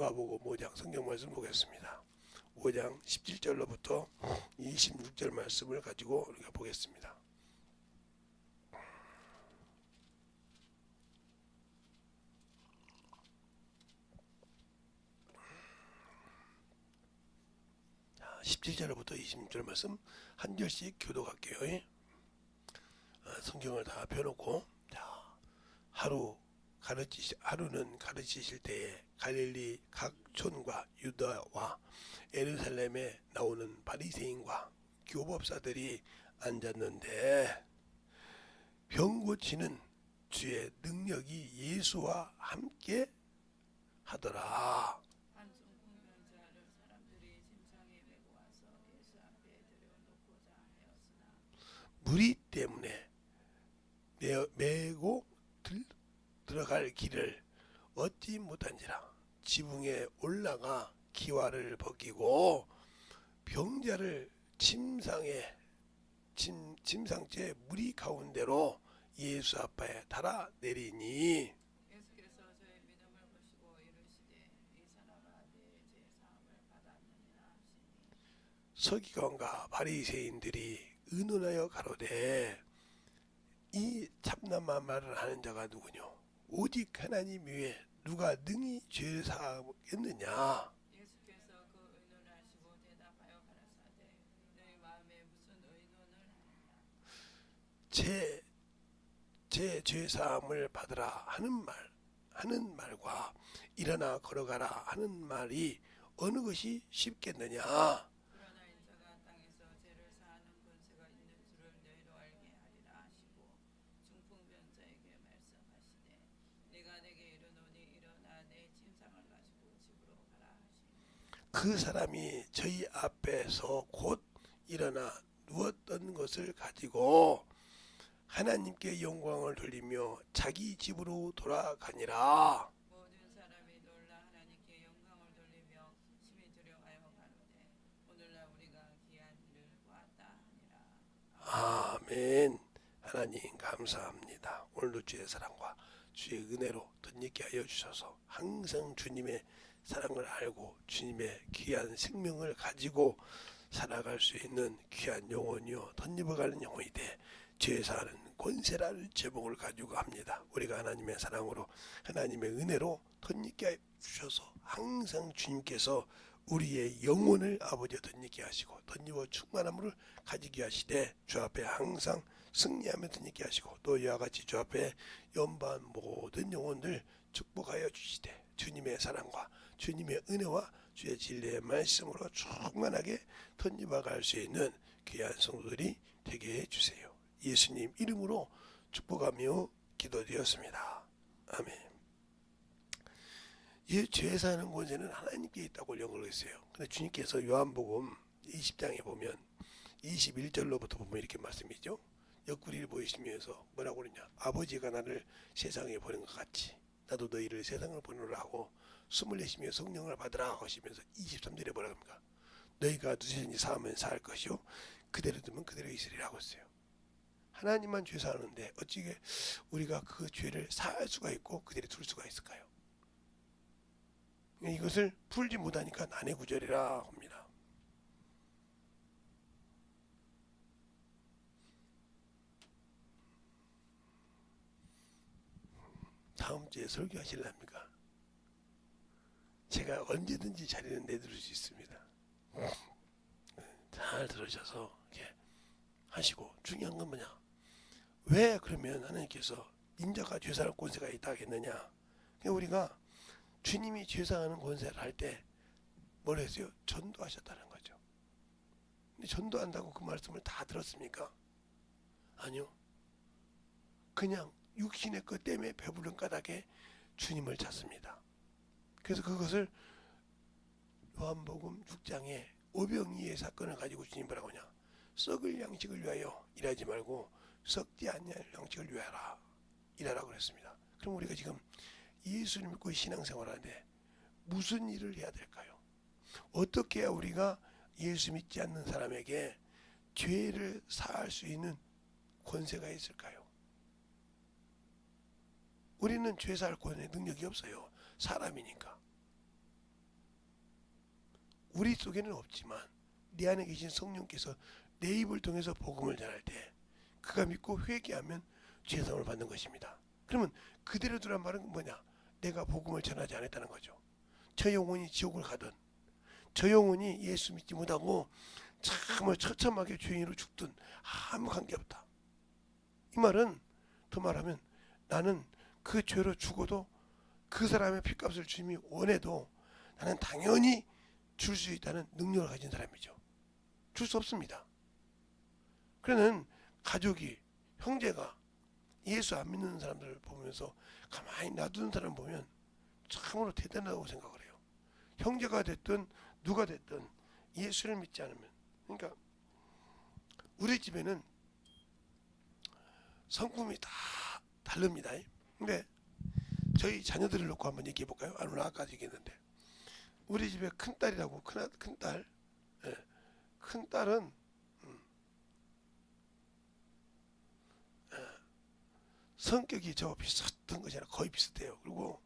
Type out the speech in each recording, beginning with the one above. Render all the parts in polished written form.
누가복음 5장 성경 말씀 보겠습니다. 5장 17절로부터 26절 말씀을 가지고 우리가 보겠습니다. 자, 17절부터 26절 말씀 한 절씩 교독할게요. 성경을 다 펴놓고, 자, 하루는 가르치실 때에 갈릴리 각 촌과 유다와 예루살렘에 나오는 바리새인과 교법사들이 앉았는데, 병 고치는 주의 능력이 예수와 함께 하더라. 무리 때문에 메고 들어갈 길을 얻지 못한지라. 지붕에 올라가 기와를 벗기고 병자를 침상째 무리 가운데로 예수 앞에 달아 내리니, 예수께서 저의 믿음을 보시고 이르시되 이 사람아 내 죄 사함을 받았느니라 하시니, 서기관과 바리새인들이 의논하여 가로되 이 참남한 말을 하는 자가 누구뇨? 오직 하나님 외에 누가 능히 죄를 사하겠느냐? 예수께서 그 의논을 하시고 대답하여 가라사대 너희 마음에 무슨 의논을 하느냐. 제 죄사함을 받으라 하는 말과 일어나 걸어가라 하는 말이 어느 것이 쉽겠느냐? 그러나 인자가 땅에서 죄를 사하는 권세가 있는 줄을 너희로 알게 하리라 하시고 중풍병자에게 말씀하시되 내가 내게 이르노니 일어나 내 침상을 가지고 집으로 가라 하시니, 그 사람이 저희 앞에서 곧 일어나 누웠던 것을 가지고 하나님께 영광을 돌리며 자기 집으로 돌아가니라. 모든 사람이 놀라 하나님께 영광을 돌리며 심히 두려워하여 가로되 오늘날 우리가 귀한 일을 보았다 하니라. 아멘. 하나님 감사합니다. 오늘도 주의 사랑과 주의 은혜로 덧입게 하여 주셔서 항상 주님의 사랑을 알고 주님의 귀한 생명을 가지고 살아갈 수 있는 귀한 영혼이요 덧입어가는 영혼이 돼 죄 사하는 권세라는 제목을 가지고 합니다. 우리가 하나님의 사랑으로 하나님의 은혜로 덧입게 하여 주셔서 항상 주님께서 우리의 영혼을 아버지와 덧입게 하시고 덧입어 충만함을 가지게 하시되 주 앞에 항상 승리하며 덧입게 하시고 또 이와 같이 주 앞에 연반 모든 영혼들 축복하여 주시되 주님의 사랑과 주님의 은혜와 주의 진리의 말씀으로 충만하게 덧입어 갈 수 있는 귀한 성도들이 되게 해주세요. 예수님 이름으로 축복하며 기도드렸습니다. 아멘. 이 죄 사는 권세는 하나님께 있다고 영어로 했어요. 근데 주님께서 요한복음 20장에 보면 21절로부터 보면 이렇게 말씀이죠. 옆구리를 보이시면서 뭐라고 그러냐? 아버지가 나를 세상에 보낸 것 같이 나도 너희를 세상을 보내라 하고 숨을 내쉬며 성령을 받으라 하시면서 23절에 뭐라 합니까? 너희가 누구든지 사하면 사할 것이요 그대로 두면 그대로 있으리라 하고 있어요. 하나님만 죄 사하는데 어찌게 우리가 그 죄를 사할 수가 있고 그대로 둘 수가 있을까요? 이것을 풀지 못하니까 난해 구절이라 합니다. 다음 주에 설교하실랍니까? 제가 언제든지 자리는 내드릴 수 있습니다. 잘 들으셔서 이렇게 하시고 중요한 건 뭐냐? 왜 그러면 하나님께서 인자가 죄사할 권세가 있다 하겠느냐? 우리가 주님이 죄사하는 권세를 할 때 뭘 했어요? 전도하셨다는 거죠. 근데 전도한다고 그 말씀을 다 들었습니까? 아니요. 그냥 육신의 것 때문에 배부른 까닭에 주님을 찾습니다. 그래서 그것을 요한복음 6장에 오병이의 사건을 가지고 주님 뭐라고 하냐? 썩을 양식을 위하여 일하지 말고 썩지 않을 양식을 위하라 일하라고 그랬습니다. 그럼 우리가 지금 예수를 믿고 신앙생활하는데 무슨 일을 해야 될까요? 어떻게 해야 우리가 예수 믿지 않는 사람에게 죄를 사할 수 있는 권세가 있을까요? 우리는 죄 사할 권의 능력이 없어요. 사람이니까. 우리 속에는 없지만 내 안에 계신 성령께서 내 입을 통해서 복음을 전할 때 그가 믿고 회개하면 죄 사함을 받는 것입니다. 그러면 그대로 두란 말은 뭐냐? 내가 복음을 전하지 않았다는 거죠. 저 영혼이 지옥을 가든 저 영혼이 예수 믿지 못하고 정말 처참하게 죄인으로 죽든 아무 관계없다. 이 말은 더 말하면 나는 그 죄로 죽어도 그 사람의 핏값을 주님이 원해도 나는 당연히 줄 수 있다는 능력을 가진 사람이죠. 줄 수 없습니다. 그러는 가족이 형제가 예수 안 믿는 사람들을 보면서 가만히 놔두는 사람 보면 참으로 대단하다고 생각을 해요. 형제가 됐든 누가 됐든 예수를 믿지 않으면, 그러니까 우리 집에는 성품이 다 다릅니다. 근데 저희 자녀들을 놓고 한번 얘기해 볼까요? 오늘 아까 얘기했는데 우리 집에 큰 딸이라고 큰 딸, 큰 딸은 성격이 저 비슷한 것이 아니라 거의 비슷해요. 그리고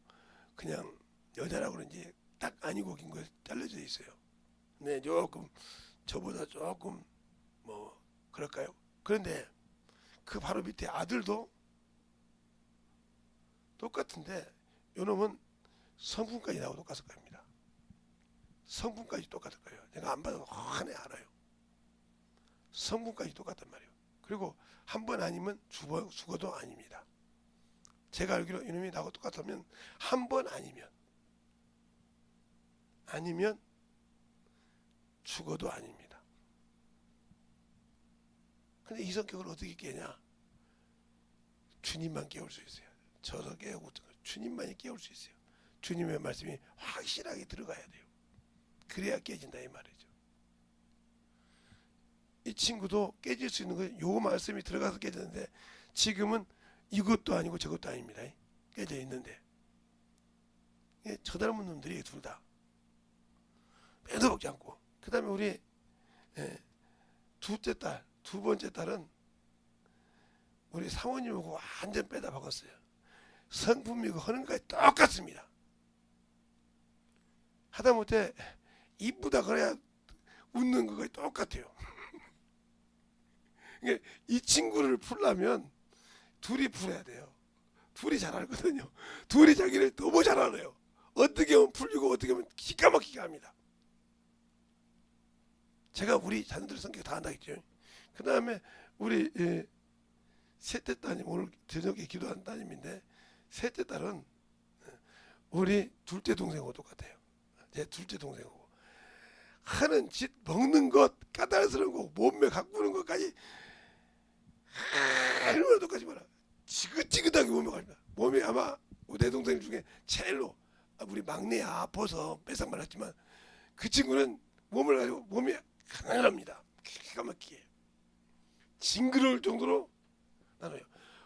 그냥 여자라고 그런지 딱 아니고 긴 거 잘려져 있어요. 네, 조금 저보다 조금 뭐 그럴까요? 그런데 그 바로 밑에 아들도 똑같은데 요놈은 성분까지 나오고 똑같을 겁니다. 성분까지 똑같을 거예요. 내가 안 봐도 훤히 알아요. 성분까지 똑같단 말이에요. 그리고 한 번 아니면 죽어도 아닙니다. 제가 알기로 이놈이 나하고 똑같으면 한 번 아니면 죽어도 아닙니다. 근데 이 성격을 어떻게 깨냐? 주님만 깨울 수 있어요. 저도 깨우고 주님만이 깨울 수 있어요. 주님의 말씀이 확실하게 들어가야 돼요. 그래야 깨진다 이 말이죠. 이 친구도 깨질 수 있는 건 요 말씀이 들어가서 깨졌는데 지금은 이것도 아니고 저것도 아닙니다. 깨져 있는데 저 닮은 놈들이 둘 다 빼도 먹지 않고, 그 다음에 우리 둘째 딸, 두 번째 딸은 우리 사모님하고 완전 빼다 박았어요. 성품이고 하는 거에 똑같습니다. 하다못해 이쁘다 그래야 웃는 거가 똑같아요. 이 친구를 풀려면 둘이 풀어야 돼요. 둘이 잘 알거든요. 둘이 자기를 너무 잘 알아요. 어떻게 하면 풀리고 어떻게 하면 기가 막히게 합니다. 제가 우리 자녀들 성격 다 안다 했죠. 그 다음에 우리 셋째 따님, 오늘 저녁에 기도한 따님인데 셋째 딸은 우리 둘째 동생하고 똑같아요. 제 둘째 동생하고 하는 짓, 먹는 것, 까다로운 거, 몸매 가꾸는 것까지 얼마나 똑같이 말아. 지긋지긋하게 몸매 가꾸다. 몸이 아마 내 동생 중에 제일로 우리 막내야 아파서 빼상 말았지만 그 친구는 몸을 가지고 몸이 가난합니다. 기가 막히게 징그러울 정도로 나눠요.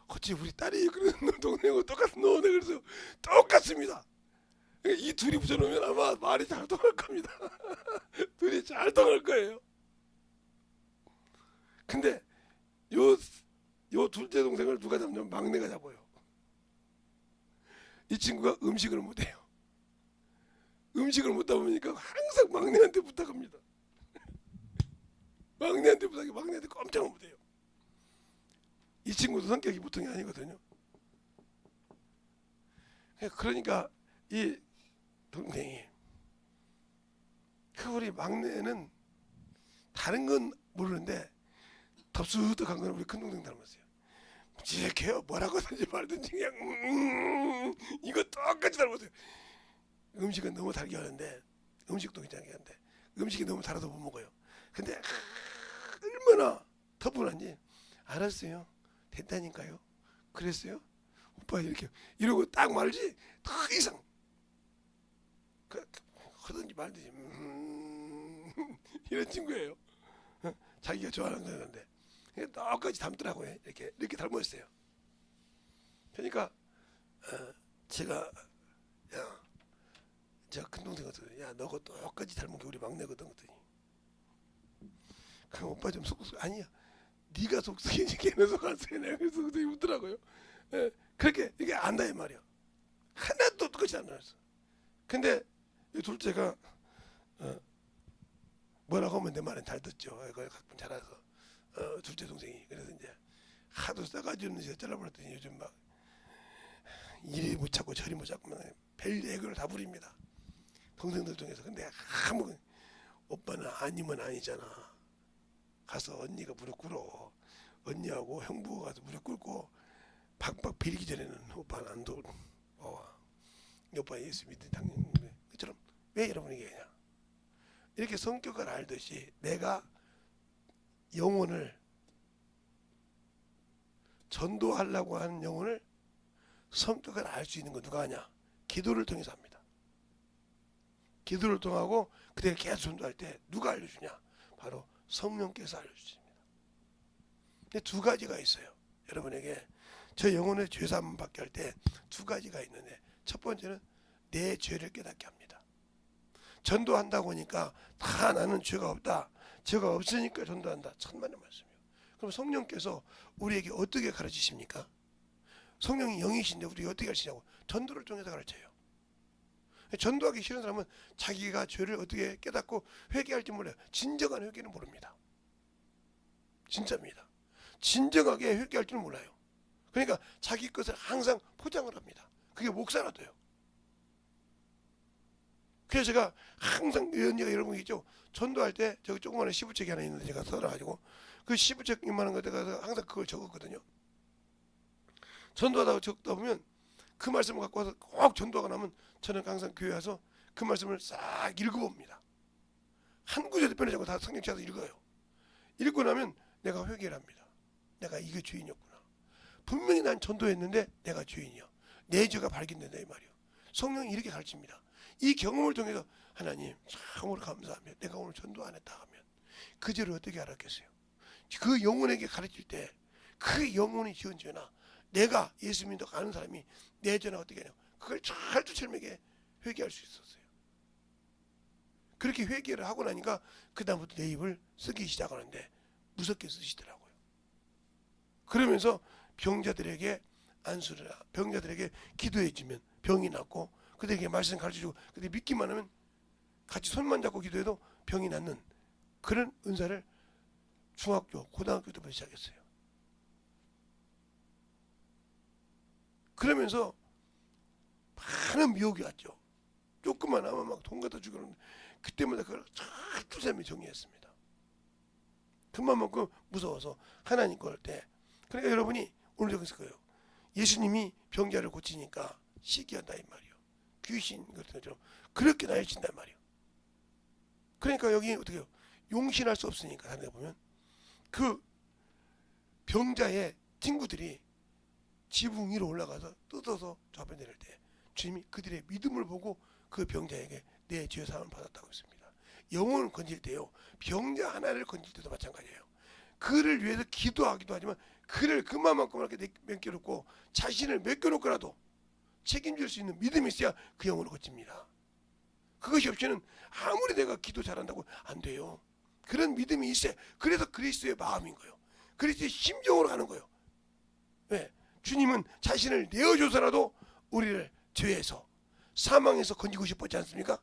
어찌 우리 딸이 그런 동생하고 똑같은 노네. 그래서 똑같습니다. 이 둘이 붙여놓으면 아마 말이 잘 통할 겁니다. 둘이 잘 통할 거예요. 근데 요 둘째 동생을 누가 잡냐면 막내가 잡아요. 이 친구가 음식을 못해요. 음식을 못하다 보니까 항상 막내한테 부탁합니다. 막내한테 부탁해. 막내한테 꼼짝 못해요. 이 친구도 성격이 보통이 아니거든요. 그러니까 이 동생이 그 우리 막내는 다른 건 모르는데 덥수덕한 건 우리 큰 동생 닮았어요. 묵직해요. 뭐라고 하든지 말든지 그냥 이거 똑같이 닮았어요. 음식은 너무 달게 하는데 음식도 괜찮게 하는데 음식이 너무 달아서 못 먹어요. 근데 얼마나 터분한지 알았어요. 됐다니까요. 그랬어요? 오빠 이렇게 이러고 딱 말지 더 이상 하든지 말든지 이런 친구예요. 자기가 좋아하는 건데 똑같이 닮더라고요. 이렇게 닮았어요. 그러니까 제가 제가 큰 동생한테 야 너가 똑같이 닮은 게 우리 막내거든 그랬더니 그럼 오빠 좀 속쓰 아니야 네가 속쓰기지 걔는 속 안 쓰게 내가 속쓰기 웃더라고요. 그렇게 이게 안다 이 말이야. 하나도 똑같이 안 나왔어. 근데 이 둘째가 뭐라고 하면 내 말은 잘 듣죠. 그걸 가끔 잘해서 둘째 동생이. 그래서 이제 하도 싸가지는 제가 잘라버렸더니 요즘 막 이리 못 찾고 저리 못 찾고 별 애교를 다 부립니다. 동생들 중에서. 근데 아무 오빠는 아니면 아니잖아. 가서 언니가 무릎 꿇어. 언니하고 형부가 가서 무릎 꿇고 박박 비리기 전에는 오빠는 안 도와. 오빠 예수 믿는 당연히 그처럼 왜 여러분이 얘기하냐. 이렇게 성격을 알듯이 내가 영혼을 전도하려고 하는 영혼을 성격을 알 수 있는 건 누가 하냐? 기도를 통해서 합니다. 기도를 통하고 그대가 계속 전도할 때 누가 알려주냐? 바로 성령께서 알려주십니다. 근데 두 가지가 있어요. 여러분에게 저 영혼의 죄사함 받게 할 때 두 가지가 있는데 첫 번째는 내 죄를 깨닫게 합니다. 전도한다고 하니까 다 나는 죄가 없다. 죄가 없으니까 전도한다. 천만의 말씀이에요. 그럼 성령께서 우리에게 어떻게 가르치십니까? 성령이 영이신데 우리 어떻게 가르치냐고. 전도를 통해서 가르쳐요. 전도하기 싫은 사람은 자기가 죄를 어떻게 깨닫고 회개할지 몰라요. 진정한 회개는 모릅니다. 진짜입니다. 진정하게 회개할 줄 몰라요. 그러니까 자기 것을 항상 포장을 합니다. 그게 목사라도요. 그래서 제가 항상 언니가 여러분 있죠. 전도할 때 저기 조그마한 시부책이 하나 있는데 제가 써놔가지고 그 시부책 이만한 거다가 항상 그걸 적었거든요. 전도하다가 적다 보면 그 말씀을 갖고 와서 꼭 전도하고 나면 저는 항상 교회 와서 그 말씀을 싹 읽어봅니다. 한 구절도 빼내지 않고 다 성경 찾아서 읽어요. 읽고 나면 내가 회개를 합니다. 내가 이게 죄인이었구나. 분명히 난 전도했는데 내가 죄인이야. 내 죄가 발견된다 이 말이요. 성령이 이렇게 가르칩니다. 이 경험을 통해서 하나님 참으로 감사하며 내가 오늘 전도 안 했다 하면 그 죄를 어떻게 알았겠어요. 그 영혼에게 가르칠 때 그 영혼이 지은 죄나 내가 예수 믿는다고 아는 사람이 내 죄나 어떻게 하냐 그걸 찰떡처럼에게 회개할 수 있었어요. 그렇게 회개를 하고 나니까 그 다음부터 내 입을 쓰기 시작하는데 무섭게 쓰시더라고요. 그러면서 병자들에게 안수를 병자들에게 기도해주면 병이 낫고 그들에게 말씀 가르쳐주고 그들 믿기만 하면 같이 손만 잡고 기도해도 병이 낫는 그런 은사를 중학교 고등학교 때부터 시작했어요. 그러면서 많은 미혹이 왔죠. 조금만 하면 막 돈 갖다 주고 그러는데 그때마다 그걸 잘 두세미 정리했습니다. 그만큼 무서워서 하나님 거 할 때 그러니까 여러분이 오늘 여기서 거예요. 예수님이 병자를 고치니까 시기한다 이 말이요. 귀신 같은 것처럼 그렇게 나열친다 이 말이요. 그러니까 여기 어떻게 해요? 용신할 수 없으니까 하는 데 보면 그 병자의 친구들이 지붕 위로 올라가서 뜯어서 저 앞에 내릴 때 주님이 그들의 믿음을 보고 그 병자에게 내 죄 사함을 받았다고 했습니다. 영혼을 건질 때요. 병자 하나를 건질 때도 마찬가지예요. 그를 위해서 기도하기도 하지만 그를 그만큼 이렇게 맡겨놓고 자신을 맡겨놓고라도 책임질 수 있는 믿음이 있어야 그 영혼을 거칩니다. 그것이 없이는 아무리 내가 기도 잘한다고 안 돼요. 그런 믿음이 있어야 그래서 그리스도의 마음인 거예요. 그리스도의 심정으로 가는 거예요. 왜? 주님은 자신을 내어줘서라도 우리를 죄에서 사망에서 건지고 싶었지 않습니까?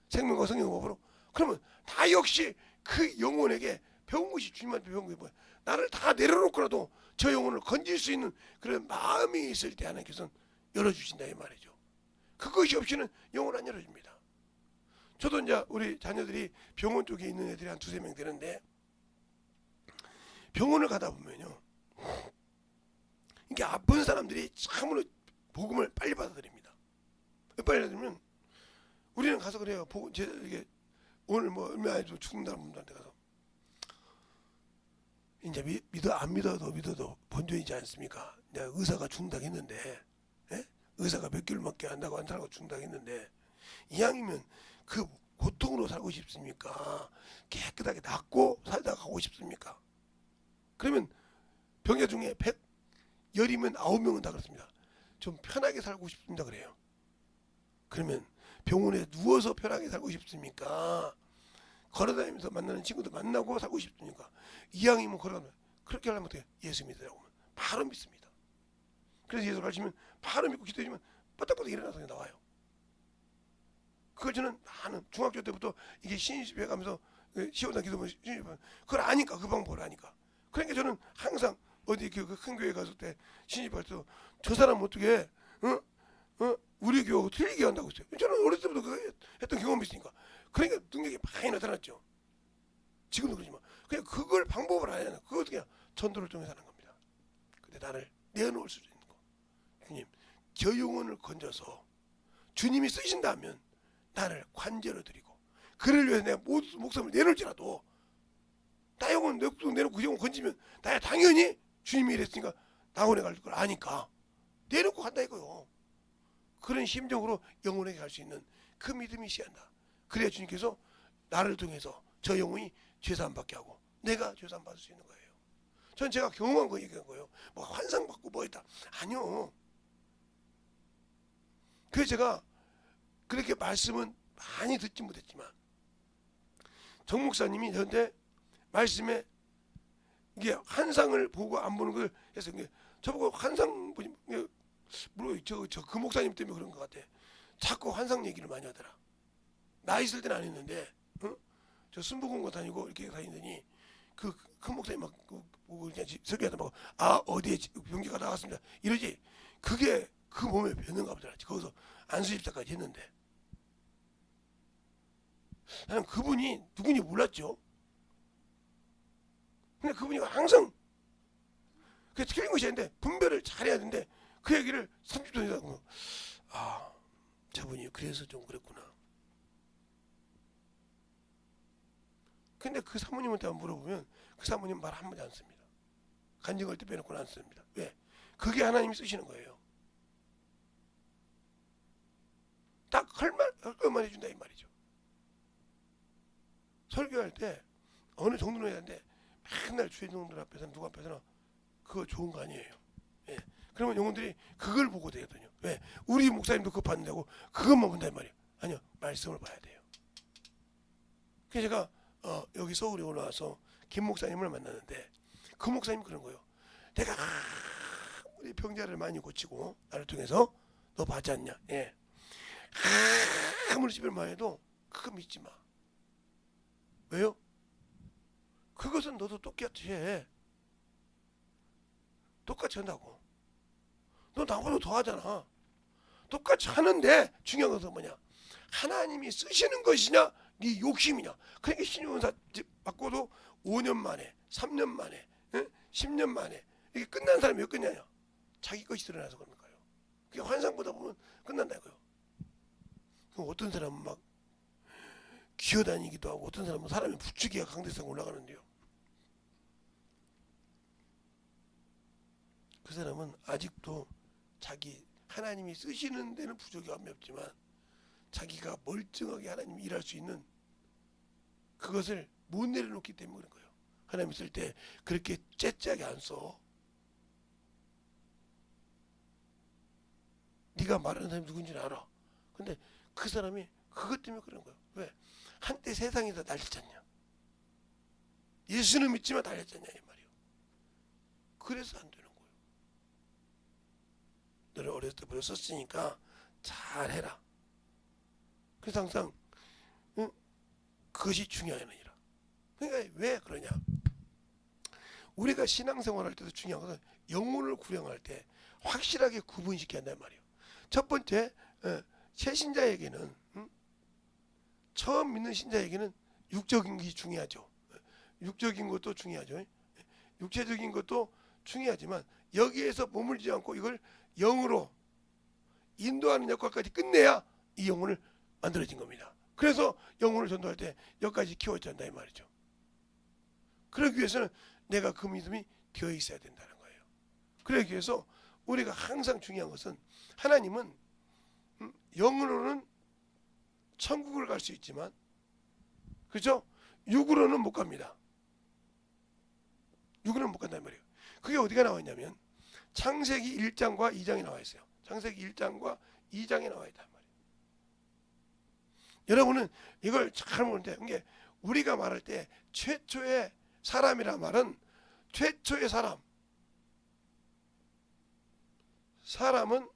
생명과 성령의 법으로. 그러면 나 역시 그 영혼에게 배운 것이 주님한테 배운 게 뭐야? 나를 다 내려놓고라도 저 영혼을 건질 수 있는 그런 마음이 있을 때 하나님께서는 열어주신다 이 말이죠. 그것이 없이는 영혼 안 열어줍니다. 저도 이제 우리 자녀들이 병원 쪽에 있는 애들이 한 두세 명 되는데 병원을 가다 보면요. 이게 아픈 사람들이 참으로 복음을 빨리 받아들입니다. 빨리 받아들이면 우리는 가서 그래요. 이게 오늘 뭐 얼마 안에 죽는다는 분들한테 가서 이제 안 믿어도 본전이지 않습니까? 내가 의사가 죽는다고 했는데 예? 의사가 몇 개월밖에 안다고 안 살고 죽는다고 했는데 이왕이면 그 고통으로 살고 싶습니까? 깨끗하게 낫고 살다 가고 싶습니까? 그러면 병자 중에 100열이면 9명은 다 그렇습니다. 좀 편하게 살고 싶습니다 그래요. 그러면 병원에 누워서 편하게 살고 싶습니까? 걸어다니면서 만나는 친구도 만나고 살고 싶습니까? 이왕이면 걸어다니면 그렇게 하려면 어떻게 예수 믿으라고 하면 바로 믿습니다. 그래서 예수 가르치면 바로 믿고 기도해주면 빠딱빠딱 일어나서 나와요. 그걸 저는 나는 중학교 때부터 이게 신입해 가면서 시원한 기도문 신입 그걸 아니까 그 방법을 아니까. 그러니까 저는 항상 어디 그 큰 교회 갔을 때 신입할 때도 저 사람 어떻게 우리 교회하고 틀리게 한다고 했어요. 저는 어렸을 때부터 그 했던 경험이 있으니까. 그러니까 능력이 많이 나타났죠. 지금도 그러지만 그냥 그걸 방법을 알아야 돼. 그거 어떻게 전도를 통해서 하는 겁니다. 근데 나를 내어놓을 수 있는 거. 주님, 저 영혼을 건져서 주님이 쓰신다면 나를 관제로 드리고 그를 위해서 내가 목숨을 내놓을지라도 나 영혼 내놓고 그 영혼 건지면 나야 당연히 주님이 이랬으니까 낙원에 갈 걸 아니까 내놓고 간다 이거요. 그런 심정으로 영혼에게 갈 수 있는 그 믿음이 시한다. 그래야 주님께서 나를 통해서 저 영혼이 죄사함 받게 하고 내가 죄사함 받을 수 있는 거예요. 전 제가 경험한 거 얘기한 거예요. 뭐 환상 받고 뭐 했다. 아니요. 그래서 제가 그렇게 말씀은 많이 듣지 못했지만 정 목사님이 저한테 말씀에 이게 환상을 보고 안 보는 걸 해서 저보고 환상 보지 물론 저 그 목사님 때문에 그런 것 같아. 자꾸 환상 얘기를 많이 하더라. 나 있을 때는 안 했는데 저 순복음고 다니고 이렇게 다니더니 그 큰 목사님 막 보고 그냥 설교하다 막 어디에 병기가 나갔습니다 이러지. 그게 그 몸에 뱉는가 보더라. 거기서 안수집사까지 했는데 나는 그분이 누군지 몰랐죠. 근데 그분이 항상 그게 틀린 것이 아닌데 분별을 잘해야 되는데 그 얘기를 30분 이상 저분이 그래서 좀 그랬구나. 근데 그 사모님한테 물어보면 그 사모님 말 한마디 안 씁니다. 간증할 때 빼놓고는 안 씁니다. 왜? 그게 하나님이 쓰시는 거예요. 딱 할 것만 해준다 이 말이죠. 설교할 때 어느 정도는 해야 하는데 맨날 주인공들 앞에서나 누구 앞에서나 그거 좋은 거 아니에요. 예. 그러면 영혼들이 그걸 보고 되거든요. 왜? 우리 목사님도 그거 봤는다고 그것만 본다 이 말이에요. 아니요. 말씀을 봐야 돼요. 그래서 제가 여기 서울에 올라와서 김 목사님을 만났는데 그 목사님이 그런 거예요. 내가 우리 병자를 많이 고치고 나를 통해서 너 봤지 않냐? 예. 아무리 집을만 해도 그거 믿지 마. 왜요? 그것은 너도 똑같이 해. 똑같이 한다고. 너 나보다 더 하잖아. 똑같이 하는데 중요한 것은 뭐냐? 하나님이 쓰시는 것이냐 네 욕심이냐. 그러니까 신용사 바꿔도 5년 만에 3년 만에 10년 만에 이게 끝난 사람이 왜 끝나냐? 자기 것이 드러나서 그런 거예요. 그게 환상 보다 보면 끝난다고요. 그럼 어떤 사람은 막 기어다니기도 하고 어떤 사람은 사람이 부추기가 강대성 올라가는데요. 그 사람은 아직도 자기 하나님이 쓰시는 데는 부족함이 없지만 자기가 멀쩡하게 하나님이 일할 수 있는 그것을 못 내려놓기 때문에 그런 거예요. 하나님이 쓸 때 그렇게 째째하게 안 써. 네가 말하는 사람이 누군지는 알아. 근데 그 사람이 그것 때문에 그런 거예요. 왜? 한때 세상에서 날렸잖냐. 예수는 믿지만 날렸잖냐 이 말이에요. 그래서 안 되는 거예요. 너를 어렸을 때부터 썼으니까 잘해라. 그래서 항상 그것이 중요하니라. 그러니까 왜 그러냐? 우리가 신앙생활 할 때도 중요한 것은 영혼을 구령할 때 확실하게 구분시켜야 한단 말이에요. 첫 번째, 새 신자에게는 처음 믿는 신자에게는 육적인 것이 중요하죠. 육적인 것도 중요하죠. 육체적인 것도 중요하지만 여기에서 머물지 않고 이걸 영으로 인도하는 역할까지 끝내야 이 영혼을 만들어진 겁니다. 그래서 영혼을 전도할 때 여기까지 키워져야 한다 이 말이죠. 그러기 위해서는 내가 그 믿음이 되어 있어야 된다는 거예요. 그러기 위해서 우리가 항상 중요한 것은 하나님은 영으로는 천국을 갈 수 있지만 그렇죠? 육으로는 못 갑니다. 육으로는 못 간단 말이에요. 그게 어디가 나와 있냐면 창세기 1장과 2장에 나와 있어요. 창세기 1장과 2장에 나와 있단 말이에요. 여러분은 이걸 잘 모르는데 이게 우리가 말할 때 최초의 사람이란 말은 최초의 사람은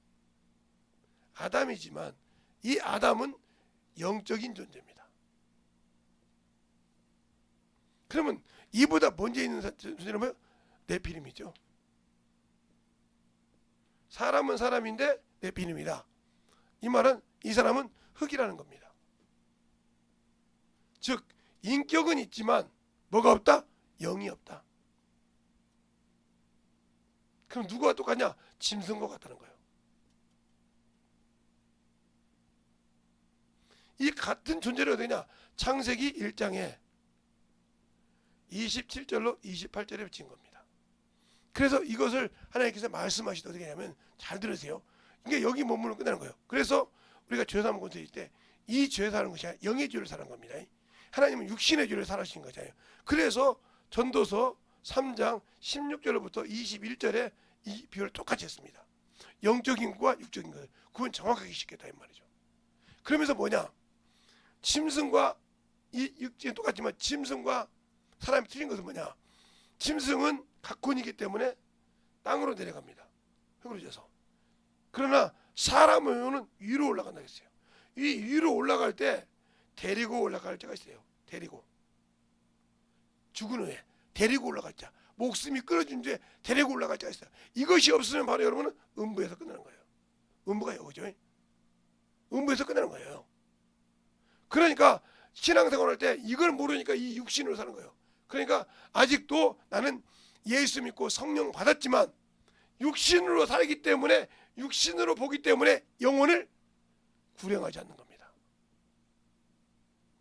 아담이지만 이 아담은 영적인 존재입니다. 그러면 이보다 먼저 있는 존재는 뭐예요? 네피림이죠. 사람은 사람인데 네피림이다. 이 말은 이 사람은 흙이라는 겁니다. 즉 인격은 있지만 뭐가 없다? 영이 없다. 그럼 누구와 똑같냐? 짐승과 같다는 거예요. 이 같은 존재를 어디냐? 창세기 1장에 27절로 28절에 붙인 겁니다. 그래서 이것을 하나님께서 말씀하시다 어떻게 하냐면 잘 들으세요. 이게 여기 머무르면 끝나는 거예요. 그래서 우리가 죄사함 권세일 때 이 죄 사는 것이 아니라 영의 죄를 사는 겁니다. 하나님은 육신의 죄를 살아신 거잖아요. 그래서 전도서 3장 16절부터 21절에 이 비유를 똑같이 했습니다. 영적인 것과 육적인 것 그건 정확하게 시켰다 이 말이죠. 그러면서 뭐냐? 짐승과 이 육지는 똑같지만 짐승과 사람이 틀린 것은 뭐냐? 짐승은 각혼이기 때문에 땅으로 내려갑니다. 흙으로 져서. 그러나 사람은 위로 올라간다 했어요. 이 위로 올라갈 때 데리고 올라갈 자가 있어요. 데리고. 죽은 후에 데리고 올라갈 자. 목숨이 끊어진 뒤에 데리고 올라갈 자가 있어요. 이것이 없으면 바로 여러분은 음부에서 끝나는 거예요. 음부가 이거죠. 음부에서 끝나는 거예요. 그러니까 신앙생활 할 때 이걸 모르니까 이 육신으로 사는 거예요. 그러니까 아직도 나는 예수 믿고 성령 받았지만 육신으로 살기 때문에 육신으로 보기 때문에 영혼을 구령하지 않는 겁니다.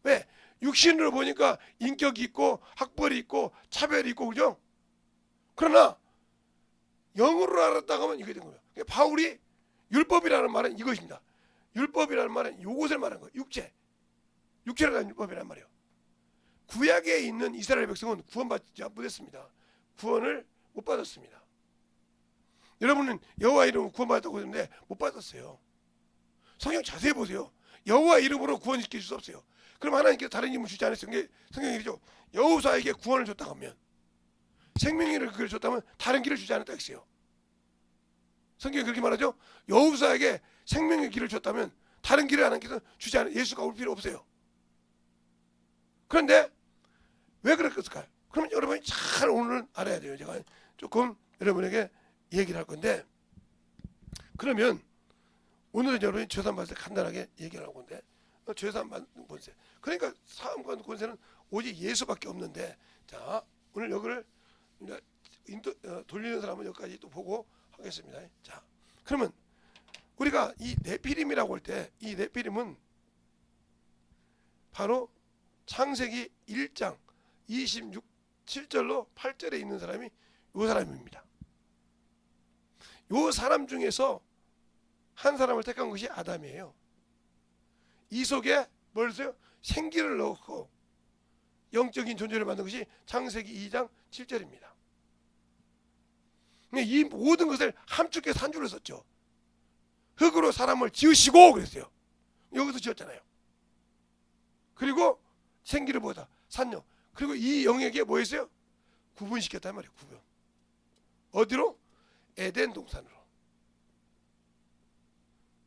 왜? 육신으로 보니까 인격이 있고 학벌이 있고 차별이 있고 그죠? 그러나 영으로 알았다고 하면 이게 된 거예요. 바울이 율법이라는 말은 이것입니다. 율법이라는 말은 이것을 말하는 거예요. 육체라는 율법이라는 말이에요. 구약에 있는 이스라엘 백성은 구원받지 못했습니다. 구원을 못 받았습니다. 여러분은 여호와 이름으로 구원받았다고 했는데 못 받았어요. 성경 자세히 보세요. 여호와 이름으로 구원시킬 수 없어요. 그럼 하나님께서 다른 이름을 주지 않았어요. 성경이 이러죠. 여호사에게 구원을 줬다 하면 생명의 길을 줬다면 다른 길을 주지 않았다 했어요. 성경이 그렇게 말하죠. 여호사에게 생명의 길을 줬다면 다른 길을 하나님께서 주지 않은 예수가 올 필요 없어요. 그런데 왜 그랬을까요? 그러면 여러분이 잘 오늘은 알아야 돼요. 제가 조금 여러분에게 얘기를 할 건데 그러면 오늘은 여러분이 죄사함 받을 때 간단하게 얘기를 할 건데 죄사함 받는 권세 그러니까 사함 받는 권세는 오직 예수밖에 없는데 자 오늘 여기를 돌리는 사람은 여기까지 또 보고 하겠습니다. 자 그러면 우리가 이 네피림이라고 할 때 이 네피림은 바로 창세기 1장 27절로 8절에 있는 사람이 이 사람입니다. 이 사람 중에서 한 사람을 택한 것이 아담이에요. 이 속에 뭘 써요? 생기를 넣고 영적인 존재를 만든 것이 창세기 2장 7절입니다. 이 모든 것을 함축해서 한 줄로 썼죠. 흙으로 사람을 지으시고 그랬어요. 여기서 지었잖아요. 그리고 생기를 보다 산영. 그리고 이 영에게 뭐 했어요? 구분시켰단 말이에요. 구분. 어디로? 에덴 동산으로.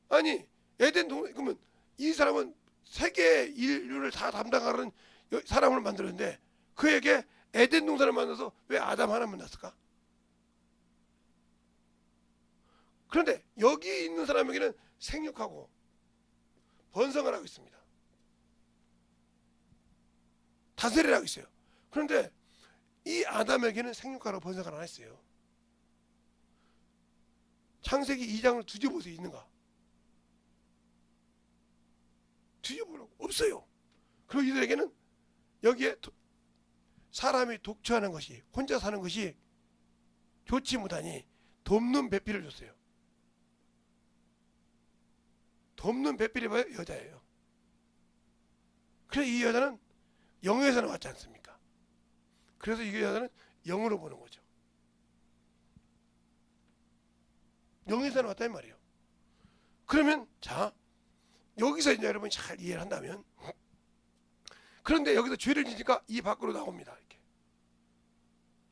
아니 에덴 동산 그러면 이 사람은 세계 인류를 다 담당하는 사람을 만들었는데 그에게 에덴 동산을 만나서 왜 아담 하나만 났을까? 그런데 여기 있는 사람에게는 생육하고 번성을 하고 있습니다. 다스리를 하고 있어요. 그런데 이 아담에게는 생육하라고 번성을 안 했어요. 창세기 2장을 뒤져보세요. 있는가? 뒤져보라고 없어요. 그리고 이들에게는 여기에 사람이 독처하는 것이 혼자 사는 것이 좋지 못하니 돕는 배필을 줬어요. 돕는 배필이 뭐예요? 여자예요. 그래서 이 여자는 영에서 나왔지 않습니까? 그래서 이 여자는 영으로 보는 거죠. 영에서 나왔단 말이에요. 그러면 자 여기서 이제 여러분이 잘 이해를 한다면 그런데 여기서 죄를 지니까 이 밖으로 나옵니다. 이렇게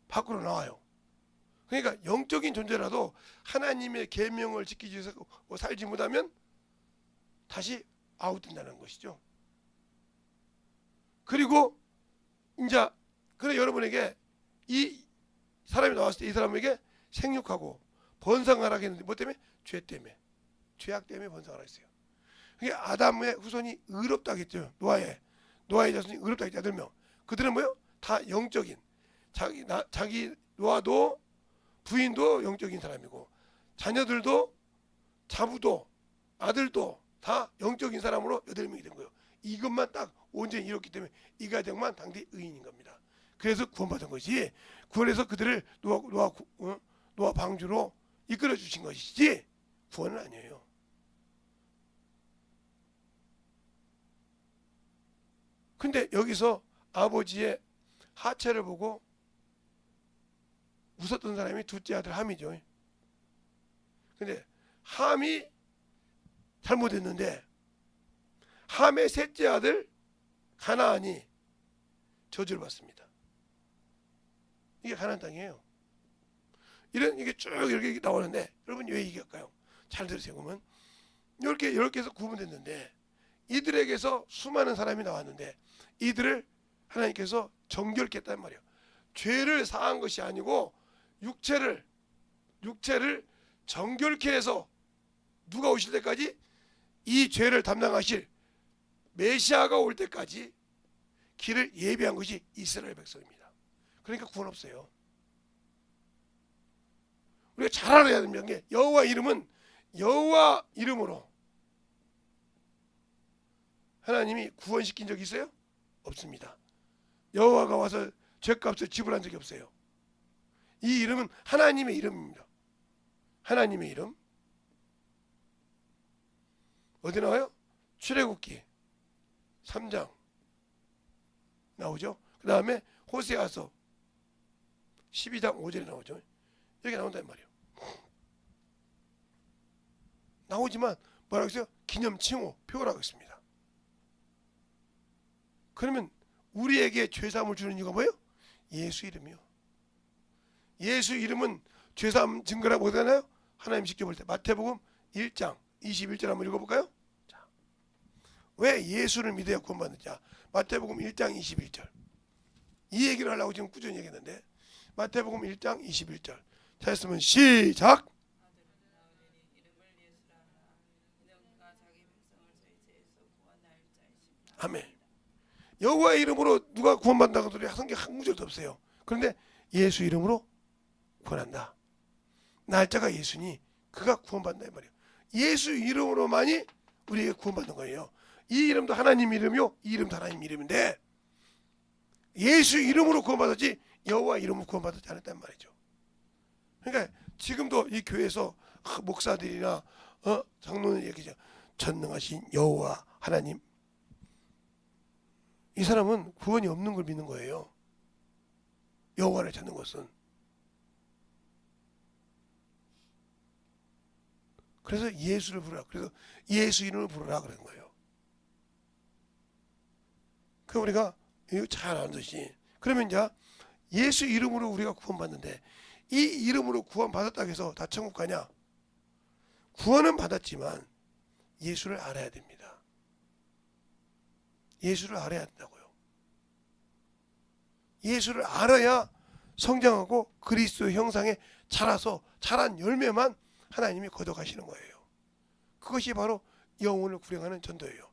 밖으로 나와요. 그러니까 영적인 존재라도 하나님의 계명을 지키기 위해서 살지 못하면 다시 아웃된다는 것이죠. 그리고 이제 그래 여러분에게 이 사람이 나왔을 때 이 사람에게 생육하고 번성하라 했는데 뭐 때문에? 죄 때문에. 죄악 때문에 번성하라 했어요. 그게 아담의 후손이 의롭다 했죠. 노아의 자손이 의롭다 했죠. 8명. 그들은 뭐요? 다 영적인 자기 노아도 부인도 영적인 사람이고 자녀들도 자부도 아들도 다 영적인 사람으로 8명이 된 거예요. 이것만 딱 온전히 이뤘기 때문에 이 가정만 당대 의인인 겁니다. 그래서 구원받은 것이 구원해서 그들을 노아 방주로 이끌어 주신 것이지 구원은 아니에요. 근데 여기서 아버지의 하체를 보고 웃었던 사람이 둘째 아들 함이죠. 근데 함이 잘못했는데 함의 셋째 아들 가나안이 저주를 받습니다. 이게 가나안 땅이에요. 이게 쭉 이렇게 나오는데 여러분 왜 얘기할까요? 잘 들으세요. 그러면 이렇게 해서 구분됐는데 이들에게서 수많은 사람이 나왔는데 이들을 하나님께서 정결케 했단 말이에요. 죄를 사한 것이 아니고 육체를 정결케 해서 누가 오실 때까지 이 죄를 담당하실 메시아가 올 때까지 길을 예비한 것이 이스라엘 백성입니다. 그러니까 구원 없어요. 우리가 잘 알아야 됩니다. 여호와 이름은 여호와 이름으로 하나님이 구원시킨 적이 있어요? 없습니다. 여호와가 와서 죄값을 지불한 적이 없어요. 이 이름은 하나님의 이름입니다. 하나님의 이름. 어디 나와요? 출애굽기 3장 나오죠. 그 다음에 호세아서 12장 5절에 나오죠. 여기 나온단 말이에요. 나오지만 뭐라고 했어요? 기념칭호 표라고 했습니다. 그러면 우리에게 죄사함을 주는 이유가 뭐예요? 예수 이름이요. 예수 이름은 죄사함 증거라고 하잖아요. 하나님 직접 볼 때 마태복음 1장 21절 한번 읽어볼까요? 자, 왜 예수를 믿어야 구원받는지. 마태복음 1장 21절. 이 얘기를 하려고 지금 꾸준히 얘기했는데 마태복음 1장 21절. 자, 했으면 시작. 아멘. 여호와의 이름으로 누가 구원받는다고 소리 성경 한 구절도 없어요. 그런데 예수 이름으로 구원한다. 날짜가 예수니 그가 구원받는다 이 말이에요. 예수 이름으로만이 우리에게 구원받는 거예요. 이 이름도 하나님 이름이요, 이 이름도 하나님 이름인데 예수 이름으로 구원받았지 여호와 이름으로 구원받았지 않았단 말이죠. 그러니까 지금도 이 교회에서 목사들이나 장로는 얘기죠. 전능하신 여호와 하나님. 이 사람은 구원이 없는 걸 믿는 거예요. 여호와를 찾는 것은. 그래서 예수를 부르라. 그래서 예수 이름을 부르라 그런 거예요. 그 우리가 이거 잘 아는 듯이 그러면 이제 예수 이름으로 우리가 구원받는데 이 이름으로 구원받았다고 해서 다 천국 가냐? 구원은 받았지만 예수를 알아야 됩니다. 예수를 알아야 된다고요. 예수를 알아야 성장하고 그리스도의 형상에 자라서 자란 열매만 하나님이 거둬가시는 거예요. 그것이 바로 영혼을 구령하는 전도예요.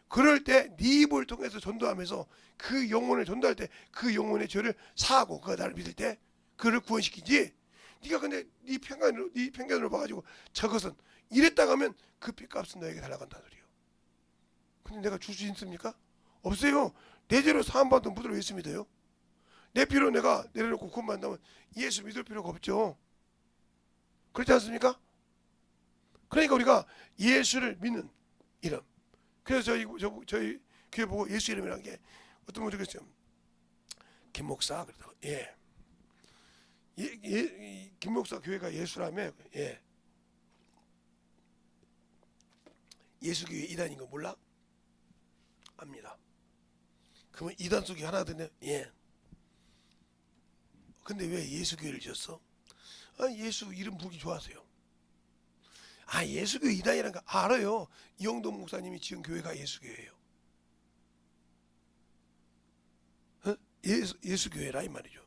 그럴 때 네 입을 통해서 전도하면서 그 영혼을 전도할 때 그 영혼의 죄를 사하고 그가 나를 믿을 때 그를 구원시키지. 네가 근데 네 편견으로 봐가지고 저것은 이랬다 가면 그 핏값은 너에게 달라간다는 소리요. 근데 내가 줄 수 있습니까? 없어요. 내 죄로 사함받은 분들을 예수 믿어요. 내 피로 내가 내려놓고 구원받는다면 예수 믿을 필요가 없죠. 그렇지 않습니까? 그러니까 우리가 예수를 믿는 이름. 그래서 저희 교회 보고 예수 이름이라는 게 어떤 분들이 그랬어요. 김 목사 그러다가 김 목사 교회가 예수라며 예수교회 이단인 거 몰라? 압니다. 그러면 이단 속에 하나 드네. 근데 왜 예수교회를 지었어? 예수 이름 부르기 좋아서요. 예수교회 이단이라는 거 알아요. 이영돈 목사님이 지은 교회가 예수교회예요. 예수 교회라 이 말이죠.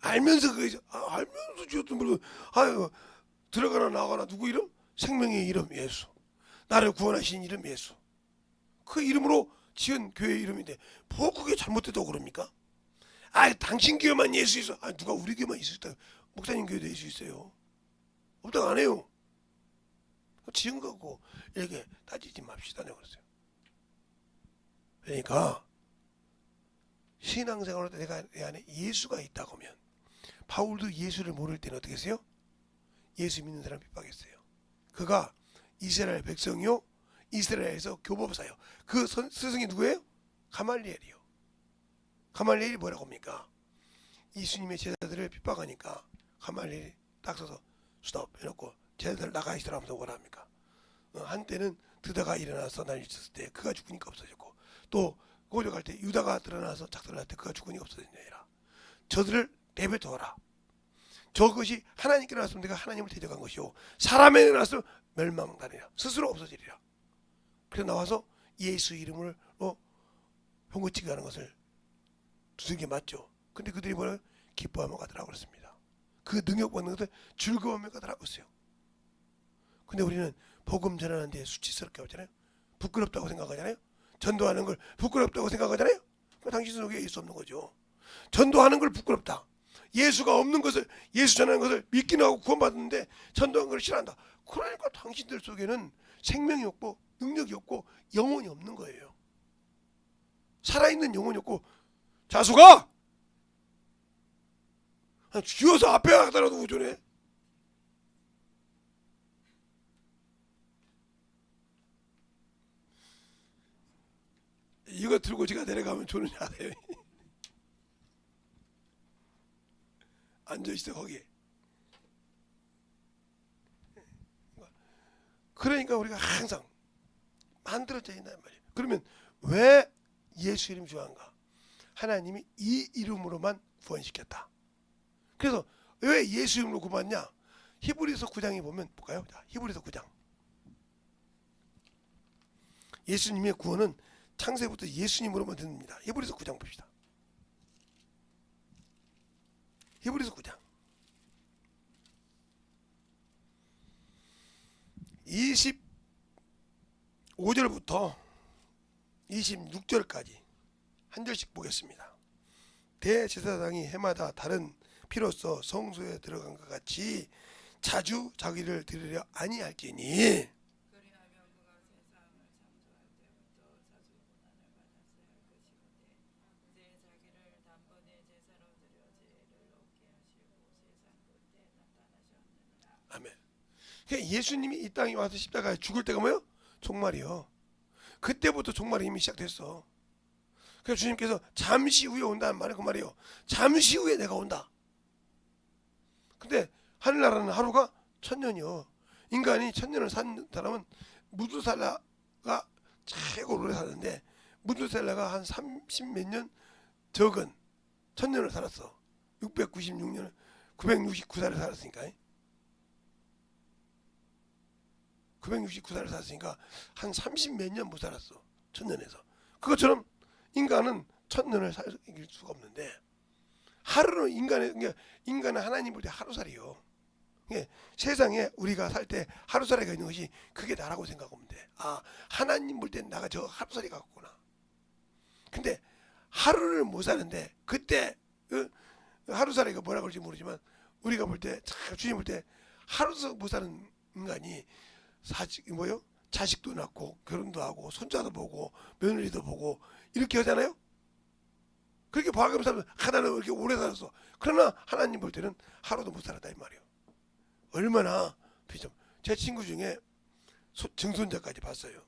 알면서 알면서 지었던 물론 아유 들어가나 나가나 누구 이름? 생명의 이름 예수. 나를 구원하신 이름 예수. 그 이름으로 지은 교회 이름인데 뭐 그게 잘못됐다고 그럽니까? 당신 교회만 예수 있어. 누가 우리 교회만 예수 있다. 목사님 교회도 예수 있어요. 없다고 안 해요. 지은 거고 이렇게 따지지 맙시다 내가 그랬어요. 그러니까 신앙생활할 때 내 안에 예수가 있다고 하면 바울도 예수를 모를 때는 어떻게 했어요? 예수 믿는 사람 핍박했어요. 그가 이스라엘 백성이요 이스라엘에서 교법사요. 그 스승이 누구예요? 가말리엘이요. 가말리엘이 뭐라고 합니까? 예수님의 제자들을 핍박하니까 가말리엘이 딱 서서 스톱 해놓고 제자들 나가 있으라면서 뭐라 합니까? 한때는 드다가 일어나서 난리쳤을 때 그가 죽으니까 없어졌고 또 고려갈 때 유다가 드러나서 작살날 때 그가 죽으니까 없어졌느니라. 저들을 내버려둬라. 저것이 하나님께 나왔으면 내가 하나님을 대적한 것이요 사람에게 나왔으면 멸망당하리라. 스스로 없어지리라. 그래서 나와서 예수 이름으로 병고치게 하는 것을 두들겨 맞죠. 근데 그들이 뭐라고 기뻐하며 가더라고 그랬습니다. 그 능력 받는 것을 즐거워하며 가더라고 했어요. 근데 우리는 복음 전하는 데 수치스럽게 하잖아요. 부끄럽다고 생각하잖아요. 전도하는 걸 부끄럽다고 생각하잖아요. 그럼 당신 속에 예수 없는 거죠. 전도하는 걸 부끄럽다. 예수가 없는 것을 예수 전하는 것을 믿기는 하고 구원받았는데 전도하는 걸 싫어한다. 그러니까 당신들 속에는 생명이 없고 능력이 없고 영혼이 없는 거예요. 살아있는 영혼이 없고 자수가 쥐어서 앞에 가더라도 우존해. 이거 들고 제가 내려가면 좋느냐 알아요. 앉아있어 거기에. 그러니까 우리가 항상 만들어져 있단 말이에요. 그러면 왜 예수 이름 좋아한가? 하나님이 이 이름으로만 구원시켰다. 그래서 왜 예수 이름으로 구원받냐? 히브리서 9장에 보면 볼까요? 자, 히브리서 9장. 예수님의 구원은 창세부터 예수님으로만 됩니다. 히브리서 9장 봅시다. 히브리서 9장 25절부터 26절까지 한 절씩 보겠습니다. 대제사장이 해마다 다른 피로써 성소에 들어간 것 같이 자주 자기를 드리려 아니할지니 그리하면 그가 세상을 창조할 때부터 자주 고난을 받았어야 할 것이오되 이제 자기를 단번에 제사로 드려 죄를 없게 하시고 세상 끝에 나타나셨느니라. 아멘. 그러니까 예수님이 이 땅에 와서 십자가에 죽을 때가 뭐예요? 종말이요. 그때부터 종말의 힘이 시작됐어. 그래서 주님께서 잠시 후에 온다는 말은 그 말이에요. 잠시 후에 내가 온다. 근데 하늘나라는 하루가 1000년이요. 인간이 1000년을 산 사람은 무두살라가 최고 오래 사는데 무두살라가 한 30몇 년 적은 1000년을 살았어. 696년 969살을 살았으니까 969살을 살았으니까 한 30몇 년 못 살았어. 1000년에서. 그것처럼 인간은 1000년을 살 수가 없는데 하루는 인간은 하나님 볼 때 하루살이요. 세상에 우리가 살 때 하루살이가 있는 것이 그게 나라고 생각하면 돼. 하나님 볼 때 나가 저 하루살이 같구나. 근데 하루를 못 사는데 그때 하루살이가 뭐라 그럴지 모르지만 우리가 볼 때 주님 볼 때 하루 못 사는 인간이 자식도 낳고 결혼도 하고 손자도 보고 며느리도 보고 이렇게 하잖아요. 그렇게 봐가면서 사람 하나는 이렇게 오래 살았어. 그러나 하나님 볼 때는 하루도 못 살았다 이 말이에요. 얼마나 비참. 제 친구 중에 증손자까지 봤어요.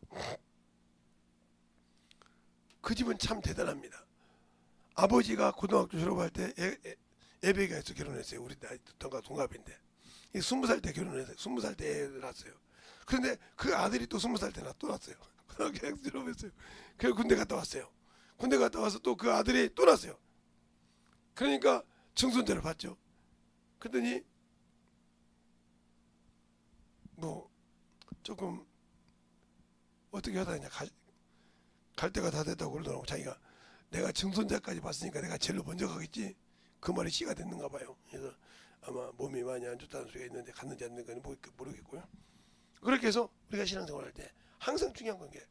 그 집은 참 대단합니다. 아버지가 고등학교 졸업할 때 애배가 해서 결혼했어요. 우리 동갑인데 20살 때 결혼했어요. 20살 때 애를 낳았어요. 그런데 그 아들이 또 20살 때 또 낳았어요. 고등학교 졸업했어요. 그래서 군대 갔다 왔어요. 군대 갔다 와서 또 그 아들이 또 낳았어요. 그러니까 증손자를 봤죠. 그랬더니 조금 어떻게 하다 그냥 갈 때가 다 됐다고 그러더라고. 자기가 내가 증손자까지 봤으니까 내가 제일로 먼저 가겠지. 그 말이 씨가 됐는가 봐요. 그래서 아마 몸이 많이 안 좋다는 소리가 있는데 갔는지 안 갔는지 모르겠고요. 그렇게 해서 우리가 신앙생활 할 때 항상 중요한 건 게,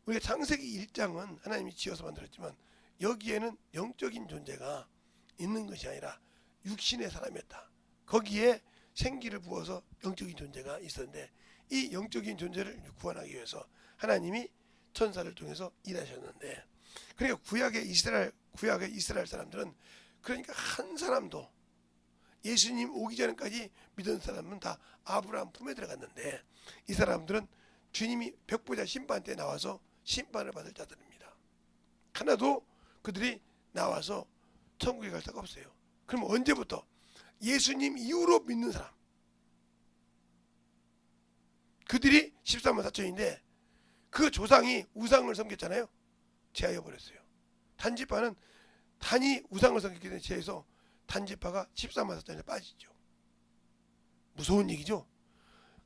우리가 창세기 1장은 하나님이 지어서 만들었지만 여기에는 영적인 존재가 있는 것이 아니라 육신의 사람이었다. 거기에 생기를 부어서 영적인 존재가 있었는데, 이 영적인 존재를 구원하기 위해서 하나님이 천사를 통해서 일하셨는데, 그러니까 구약의 이스라엘 사람들은, 그러니까 한 사람도 예수님 오기 전까지 믿은 사람은 다 아브라함 품에 들어갔는데, 이 사람들은 주님이 백보자 심판 때 나와서 심판을 받을 자들입니다. 하나도 그들이 나와서 천국에 갈 데가 없어요. 그럼 언제부터? 예수님 이후로 믿는 사람, 그들이 13만 4천인데 그 조상이 우상을 섬겼잖아요. 제하여 버렸어요. 단지파는 단이 우상을 섬겼기 때문에 제에서 단지파가 14만 4천에 빠지죠. 무서운 얘기죠.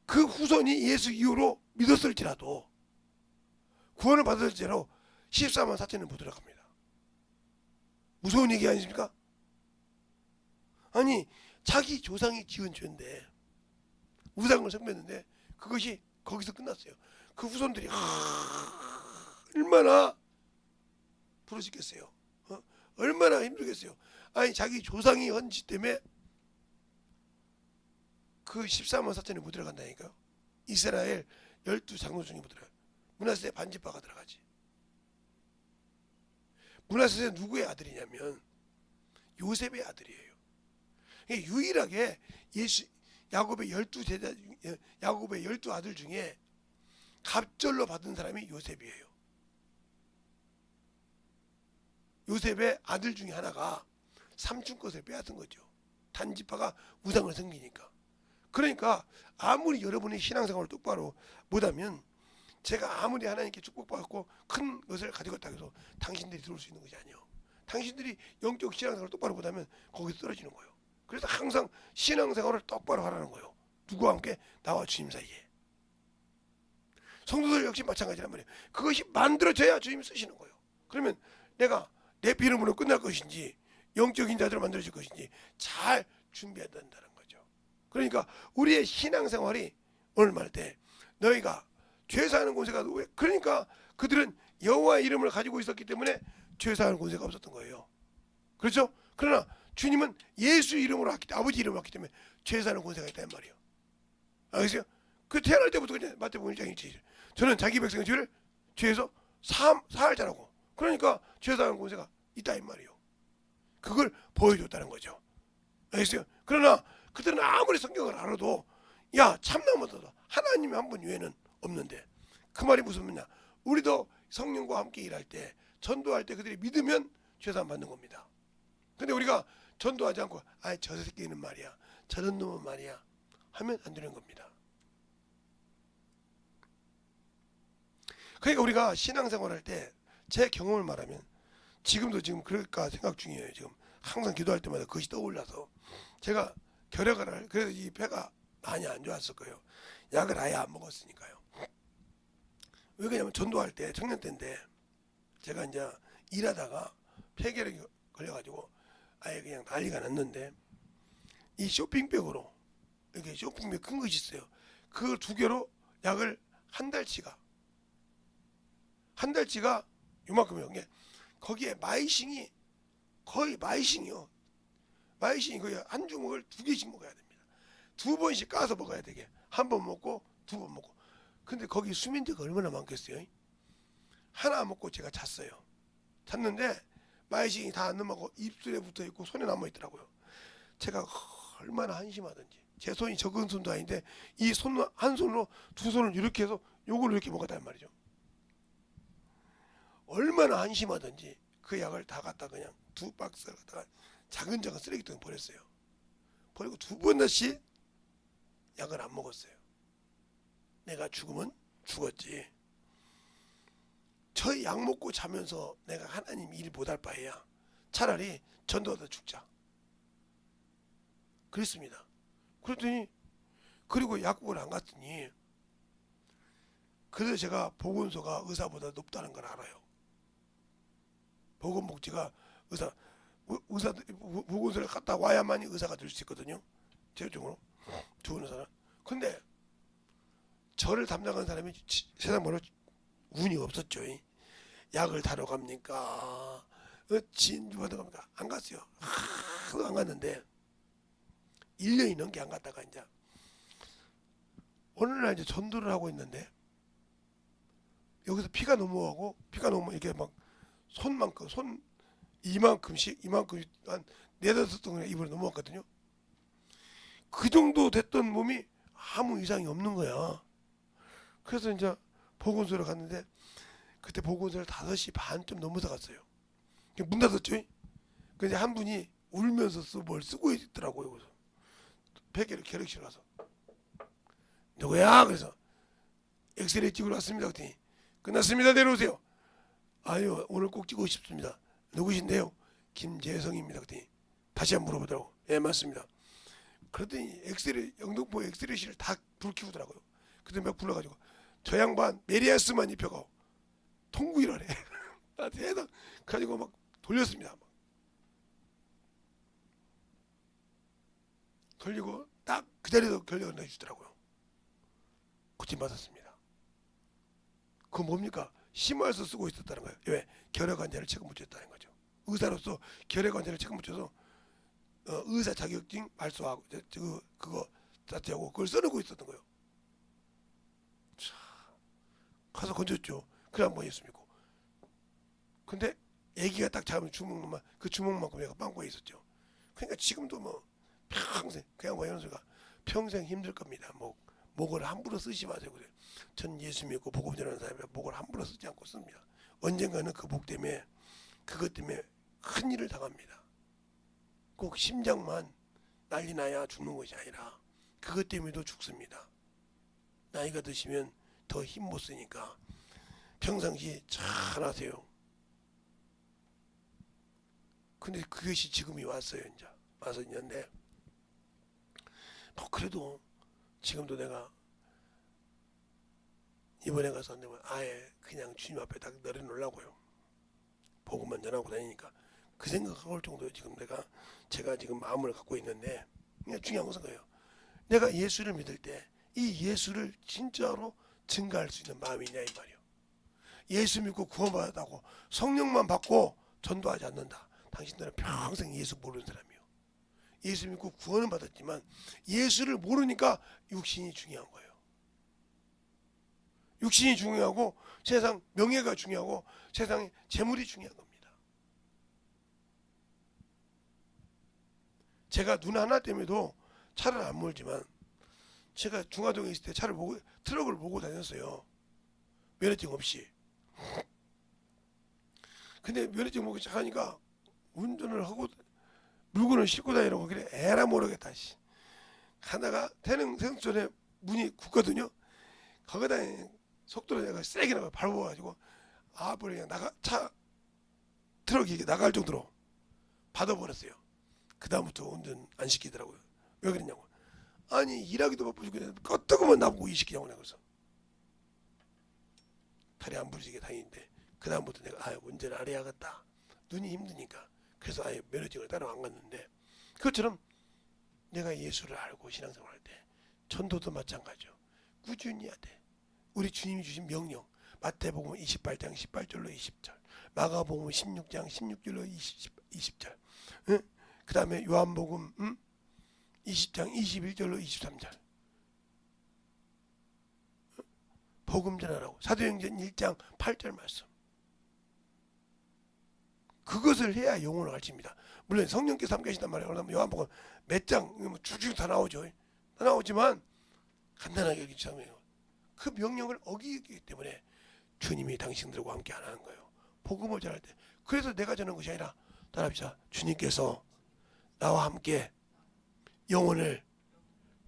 그 후손이 예수 이후로 믿었을지라도, 구원을 받았을지라도 14만 4천에 못 들어갑니다. 무서운 얘기 아니십니까? 아니, 자기 조상이 지은 죄인데, 우상을 섬겼는데 그것이 거기서 끝났어요. 그 후손들이 얼마나 부르시겠어요? 얼마나 힘들겠어요? 아니, 자기 조상이 한 짓 때문에 그 14만 4천에 못 들어간다니까요. 이스라엘 12장로 중에 못 들어가요. 므낫세 반지파가 들어가지. 므낫세는 누구의 아들이냐면 요셉의 아들이에요. 유일하게 야곱의 12제자, 야곱의 12아들 중에 갑절로 받은 사람이 요셉이에요. 요셉의 아들 중에 하나가 삼촌 것을 빼앗은 거죠. 단지파가 우상을 섬기니까. 그러니까 아무리 여러분이 신앙생활을 똑바로 못하면, 제가 아무리 하나님께 축복받고 큰 것을 가지고 있다고 해서 당신들이 들어올 수 있는 것이 아니에요. 당신들이 영적 신앙생활을 똑바로 못하면 거기서 떨어지는 거예요. 그래서 항상 신앙생활을 똑바로 하라는 거예요. 누구와 함께? 나와 주님 사이에. 성도들 역시 마찬가지란 말이에요. 그것이 만들어져야 주님이 쓰시는 거예요. 그러면 내가 내 이름으로 끝날 것인지 영적인 자들을 만들어질 것인지 잘 준비해야 된다는 거죠. 그러니까 우리의 신앙생활이, 오늘 말할 때 너희가 죄 사하는 권세가, 왜? 그러니까 그들은 여호와의 이름을 가지고 있었기 때문에 죄 사하는 권세가 없었던 거예요. 그렇죠? 그러나 주님은 예수 이름으로 왔기 때문에, 아버지 이름으로 왔기 때문에 죄 사하는 권세가 있다는 말이에요. 알겠어요? 그 태어날 때부터 그냥 마태복음 1장 1절, 저는 자기 백성의 죄를 죄에서 사할 자라고. 그러니까 죄 사하는 권세가 있다 이 말이에요. 그걸 보여줬다는 거죠. 알겠어요? 그러나 그들은 아무리 성경을 알아도, 야, 참나무다, 하나님 한 분 외에는 없는데, 그 말이 무슨 말이냐? 우리도 성령과 함께 일할 때, 전도할 때 그들이 믿으면 죄사함 받는 겁니다. 근데 우리가 전도하지 않고, 아, 저 새끼는 말이야, 저런 놈은 말이야 하면 안 되는 겁니다. 그러니까 우리가 신앙생활 할 때, 제 경험을 말하면, 지금도 지금 그럴까 생각 중이에요. 지금 항상 기도할 때마다 그것이 떠올라서, 제가 결핵을 그래서 이 배가 많이 안 좋았을 거예요. 약을 아예 안 먹었으니까요. 왜 그러냐면, 전도할 때 청년 때인데 제가 이제 일하다가 폐결핵이 걸려가지고 아예 그냥 난리가 났는데, 이 쇼핑백으로, 이렇게 쇼핑백 큰 것이 있어요. 그 2개로 약을 한 달치가 요만큼이요. 거기에 마이싱이 거의 마이싱이요. 마이싱이 거의 한 주먹을 2개씩 먹어야 됩니다. 2번씩 까서 먹어야 되게. 한 번 먹고 2번 먹고. 근데 거기 수면제가 얼마나 많겠어요? 하나 먹고 제가 잤어요. 잤는데 마이싱이 다 안 넘어가고 입술에 붙어 있고 손에 남아 있더라고요. 제가 얼마나 한심하든지, 제 손이 적은 손도 아닌데 이 손 한 손으로 2손을 이렇게 해서 요걸 이렇게 먹었단 말이죠. 얼마나 한심하든지 그 약을 다 갖다 그냥 2박스를 갖다가 작은 쓰레기통에 버렸어요. 버리고 2번 다시 약을 안 먹었어요. 내가 죽으면 죽었지, 저 약 먹고 자면서 내가 하나님 일 못할 바에야 차라리 전도하다 죽자 그랬습니다. 그랬더니, 그리고 약국을 안 갔더니, 그래서 제가 보건소가 의사보다 높다는 걸 알아요. 보건복지가 의사 보건소를 갔다 와야만이 의사가 될 수 있거든요. 최종적으로 좋은 의사는. 근데 저를 담당한 사람이 세상 말로 운이 없었죠. 약을 타러 갑니까? 진주 받으러 갑니까? 안 갔어요. 하도 안 갔는데 1년이 넘게 안 갔다가 이제 어느 날 이제 전도를 하고 있는데 여기서 피가 넘어가고 이게 막 손만큼 손 이만큼씩 한 네다섯 동안 입으로 넘어갔거든요. 그 정도 됐던 몸이 아무 이상이 없는 거야. 그래서 이제 보건소를 갔는데 그때 보건소를 5시 반쯤 넘어서 갔어요. 문 닫았죠. 근데 한 분이 울면서 뭘 쓰고 있더라고요. 그래서 폐결핵 결핵실 가서 누구야? 그래서 엑스레이 찍으러 왔습니다. 그랬더니 끝났습니다. 내려오세요. 아유 오늘 꼭 찍고 싶습니다. 누구신데요? 김재성입니다. 그랬더니 다시 한번 물어보더라고. 예 맞습니다. 그랬더니 영등포 엑스레이실을 다 불 켜더라고요. 그때 막 불러가지고 저 양반 메리아스만 입혀가 통구이라래. 나한테 해당 가지고 막 돌렸습니다. 막. 돌리고 딱 그 자리에서 결정을 내주더라고요. 고침 받았습니다. 그건 뭡니까? 심화해서 쓰고 있었다는 거예요. 왜? 결핵 환자를 책임 못 졌다는 거죠. 의사로서 결핵 환자를 책임 못 져서 의사 자격증 발소하고 그거 자체하고 그걸 써놓고 있었던 거예요. 차, 가서 건졌죠. 그래 한번 했습니까? 근데 애기가 딱 잡으면 주먹만 그 주먹만큼 내가 빵꾸에 있었죠. 그러니까 지금도 뭐 평생 그냥 뭐 이런 소리가 평생 힘들 겁니다. 목을 함부로 쓰지 마세요. 그래. 전 예수 믿고 복음 전하는 사람이 목을 함부로 쓰지 않고 씁니다. 언젠가는 그 목 때문에 그것 때문에 큰 일을 당합니다. 꼭 심장만 난리 나야 죽는 것이 아니라 그것 때문에도 죽습니다. 나이가 드시면 더 힘 못 쓰니까 평상시 잘 하세요. 근데 그것이 지금이 왔어요. 이제 와서 있는데 그래도 지금도 내가 이번에 가서 아예 그냥 주님 앞에 딱 내려놓으려고요. 복음만 전하고 다니니까 그 생각하고 올 정도로 지금 제가 지금 마음을 갖고 있는데 그냥 중요한 것은 거예요. 내가 예수를 믿을 때 이 예수를 진짜로 증가할 수 있는 마음이 있냐 이 말이에요. 예수 믿고 구원받았다고 성령만 받고 전도하지 않는다. 당신들은 평생 예수 모르는 사람이에요. 예수 믿고 구원은 받았지만 예수를 모르니까 육신이 중요한 거예요. 육신이 중요하고 세상 명예가 중요하고 세상의 재물이 중요한 겁니다. 제가 눈 하나 때문에도 차를 안 몰지만 제가 중화동에 있을 때 트럭을 보고 다녔어요. 면허증 없이. 근데 면허증 보기 시작하니까 운전을 하고 물건을 싣고 다니라고 그래 에라 모르겠다. 가다가 태릉생수전에 문이 굳거든요. 거기다 속도를 내가 세게 밟아가지고 앞으로 그냥 트럭이 나갈 정도로 받아버렸어요. 그 다음부터 운전 안 시키더라고요. 왜 그랬냐고. 아니 일하기도 바쁘고 그냥 껐다고만 나보고 일 시키냐고 내가 그래서 다리 안 부러지게 다니는데 그 다음부터 내가 운전을 안 해야겠다. 눈이 힘드니까. 그래서 아예 면허증을 따로 안 갔는데 그것처럼 내가 예수를 알고 신앙생활 할 때 전도도 마찬가지죠. 꾸준히 해야 돼. 우리 주님이 주신 명령 마태복음 28장 18절로 20절 마가복음 16장 16절로 20절 응? 그 다음에 요한복음 20장 21절로 23절 복음 전하라고 사도행전 1장 8절 말씀 그것을 해야 영혼을 가르칩니다. 물론 성령께서 함께 하신단 말이에요. 그러면 요한복음 몇 장 쭉쭉 다 나오죠. 다 나오지만 간단하게 여기 주장해요. 그 명령을 어기기 때문에 주님이 당신들과 함께 안 하는 거예요. 복음을 전할 때. 그래서 내가 전하는 것이 아니라 따라합시다. 주님께서 나와 함께 영혼을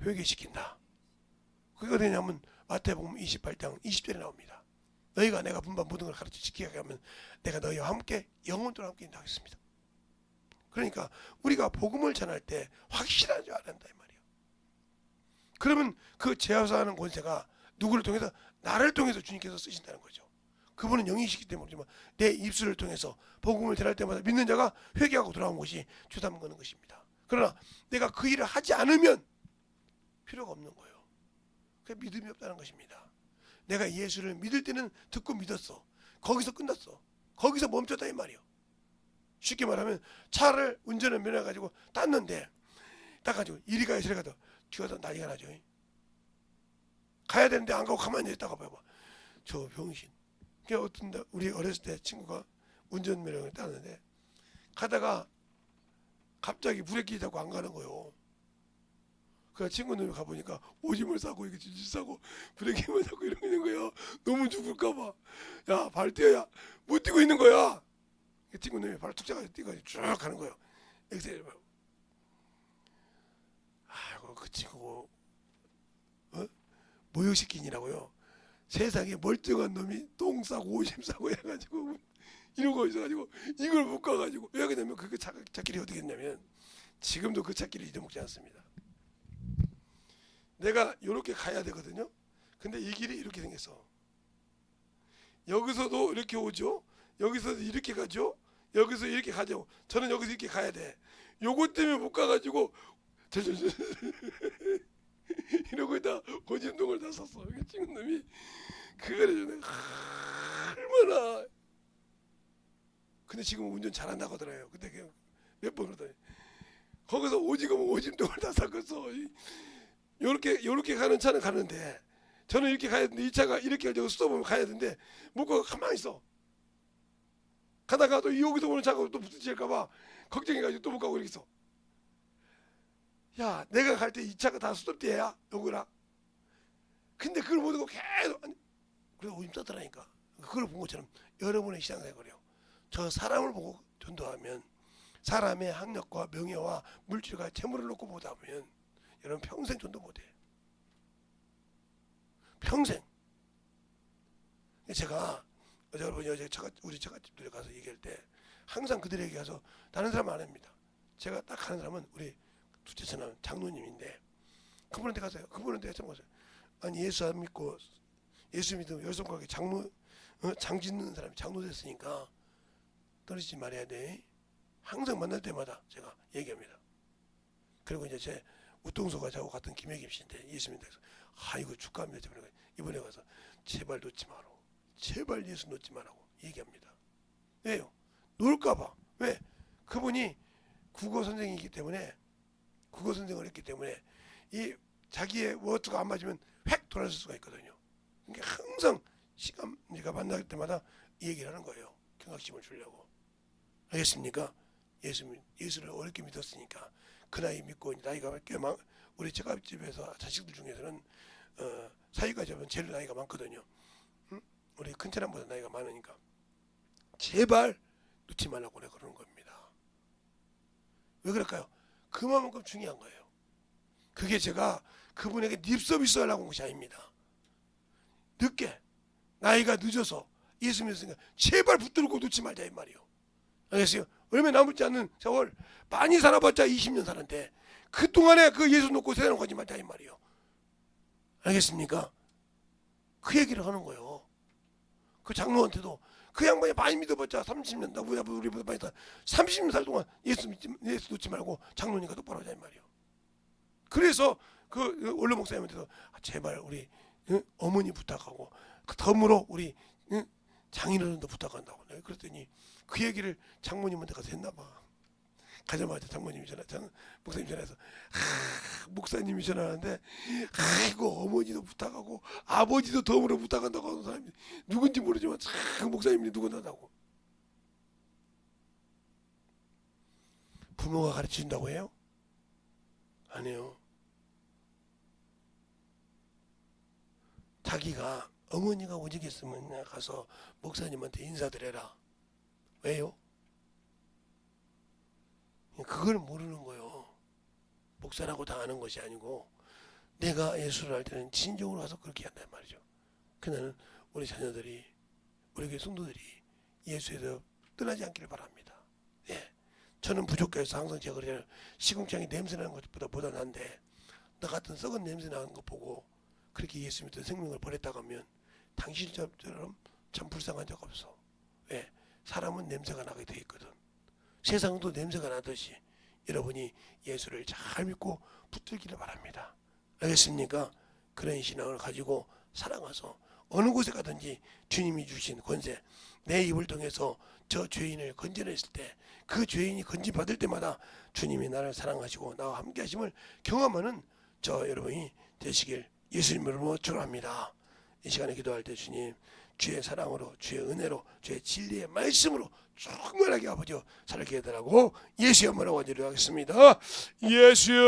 회개시킨다. 그게 어디냐면 마태복음 28장 20절에 나옵니다. 너희가 내가 분반 모든 걸 가르쳐 지키게 하면 내가 너희와 함께 영혼들과 함께 인도하겠습니다. 그러니까 우리가 복음을 전할 때 확실한 줄 알아야 한다 이 말이에요. 그러면 그 제사하는 권세가 누구를 통해서 나를 통해서 주님께서 쓰신다는 거죠. 그분은 영이시기 때문에 내 입술을 통해서 복음을 전할 때마다 믿는 자가 회개하고 돌아온 것이 주담 거는 것입니다. 그러나 내가 그 일을 하지 않으면 필요가 없는 거예요. 그게 믿음이 없다는 것입니다. 내가 예수를 믿을 때는 듣고 믿었어. 거기서 끝났어. 거기서 멈췄다 이 말이에요. 쉽게 말하면 차를 운전을 면해가지고 땄는데 따가지고 이리 가요 저리 가도 뒤가서 난리가 나죠. 가야 되는데 안 가고 가만히 있다가 봐봐. 저 병신. 그게 어떤 우리 어렸을 때 친구가 운전면허를 땄는데 가다가 갑자기 브레이크 잡고 안 가는 거예요. 그 친구들이 가보니까 오줌을 싸고 이게 질질 싸고 브레이크만 잡고 이러고 있는 거야. 너무 죽을까봐. 야, 발 뛰어야 못 뛰고 있는 거야. 그 친구들이 발을 툭 잡아서 뛰어가지고 쭉 가는 거예요. 엑셀. 아이고 그 친구 모욕시킨이라고요. 세상에 멀쩡한 놈이 똥 싸고 오줌 싸고 해가지고 이러고 있어가지고 이걸 못 가가지고 왜 그러냐면 그 찾길이 어떻게 했냐면 지금도 그 찾길을 잊어먹지 않습니다. 내가 이렇게 가야 되거든요. 근데 이 길이 이렇게 생겼어. 여기서도 이렇게 오죠. 여기서도 이렇게 가죠. 여기서 이렇게 가죠. 저는 여기서 이렇게 가야 돼. 요것 때문에 못 가가지고 이러고 있다 오줌동을 다 샀어. 그 친구놈이 그거를 내가 얼마나. 근데 지금 운전 잘한다고 하더라고요. 근데 몇 번 그러더니 거기서 오지금 오줌동을 다 샀겠어. 요렇게 가는 차는 가는데 저는 이렇게 가야 되는데 이 차가 이렇게 가지고 스톱을 가야 되는데 못 가고 가만히 있어. 가다가 또 여기서 오는 차가 또 부딪힐까봐 걱정해가지고 또 못 가고 이렇게 있어. 야, 내가 갈 때 이 차가 다 스톱돼야 요거라. 근데 그걸 못 하고 계속 아니, 그래서 오줌 싸더라니까. 그걸 본 것처럼 여러분의 신앙생활이요. 저 사람을 보고 전도하면 사람의 학력과 명예와 물질과 재물을 놓고 보다 보면 여러분 평생 전도 못해. 평생. 제가 여러분 우리 처갓집들에 가서 얘기할 때 항상 그들에게 가서 다른 사람 안 합니다. 제가 딱 가는 사람은 우리 둘째 처남 장로님인데 그분한테 가서요. 그분한테 처음 가서요. 아니 예수 안 믿고 예수 믿으면 열성하게 장 짓는 사람이 장로 됐으니까 떨어지지 말아야 돼. 항상 만날 때마다 제가 얘기합니다. 그리고 이제 제 우통소가 저하고 같은 김혜김 씨인데 예수 믿는다 해서 이거 축하합니다. 이번에 가서 제발 놓지 마라. 제발 예수 놓지 말라고 얘기합니다. 왜요? 놓을까봐. 왜? 그분이 국어 선생이기 때문에 국어 선생을 했기 때문에 이 자기의 워드가 안 맞으면 획 돌아설 수가 있거든요. 그러니까 항상 시간 내가 만날 때마다 이 얘기를 하는 거예요. 경각심을 주려고. 알겠습니까? 예수를 어렵게 믿었으니까 그 나이 믿고 나이가 꽤 우리 처갓집에서 자식들 중에서는 사위가 잡으면 제일 나이가 많거든요. 응? 우리 큰처남보다 나이가 많으니까 제발 놓지 말라고 내가 그러는 겁니다. 왜 그럴까요? 그만큼 중요한 거예요. 그게 제가 그분에게 립서비스 하려고 한 것이 아닙니다. 늦게 나이가 늦어서 예수 믿었으니까 제발 붙들고 놓지 말자 이 말이요. 알겠어요? 얼마 남지 않는 세월 많이 살아봤자 20년 사는데 그동안에 그 예수 놓고 세상을 가지 말자 이 말이요. 알겠습니까? 그 얘기를 하는 거예요. 그 장로한테도 그 양반이 많이 믿어봤자 30년 우리보다 많이 30년 살 동안 예수 놓지 말고 장로니까 똑바로 하자 이 말이요. 그래서 그 원로 목사님한테도 제발 우리 어머니 부탁하고 덤으로 우리 장인어른도 부탁한다고. 그랬더니 그 얘기를 장모님한테 가서 했나 봐. 가자마자 장모님이 목사님 전화해서 목사님이 전화하는데 이거 어머니도 부탁하고 아버지도 덤으로 부탁한다고 하는 사람이 누군지 모르지만 그 목사님이 누구나다고. 부모가 가르쳐준다고 해요? 아니에요. 자기가 어머니가 오직했으면 가서 목사님한테 인사드려라. 왜요? 그걸 모르는 거예요. 목사라고 당하는 것이 아니고 내가 예수를 할 때는 진정으로 가서 그렇게 한단 말이죠. 그날은 우리 자녀들이 우리 교회 성도들이 예수에서 떠나지 않기를 바랍니다. 예, 저는 부족해서 항상 제가 그러잖아요. 시궁창이 냄새나는 것보다 난데 나 같은 썩은 냄새 나는 거 보고 그렇게 예수 믿던 생명을 버렸다고 하면 당신처럼 참 불쌍한 적 없어. 왜? 사람은 냄새가 나게 돼 있거든. 세상도 냄새가 나듯이 여러분이 예수를 잘 믿고 붙들기를 바랍니다. 알겠습니까? 그런 신앙을 가지고 살아가서 어느 곳에 가든지 주님이 주신 권세, 내 입을 통해서 저 죄인을 건져냈을 때, 그 죄인이 건진받을 때마다 주님이 나를 사랑하시고 나와 함께 하심을 경험하는 저 여러분이 되시길 예수님으로 축원합니다. 이 시간에 기도할 때 주님, 주의 사랑으로, 주의 은혜로, 주의 진리의 말씀으로 충만하게 아버지 살게 해달라고 예수의 이름으로 원죄를 하겠습니다. 예수여.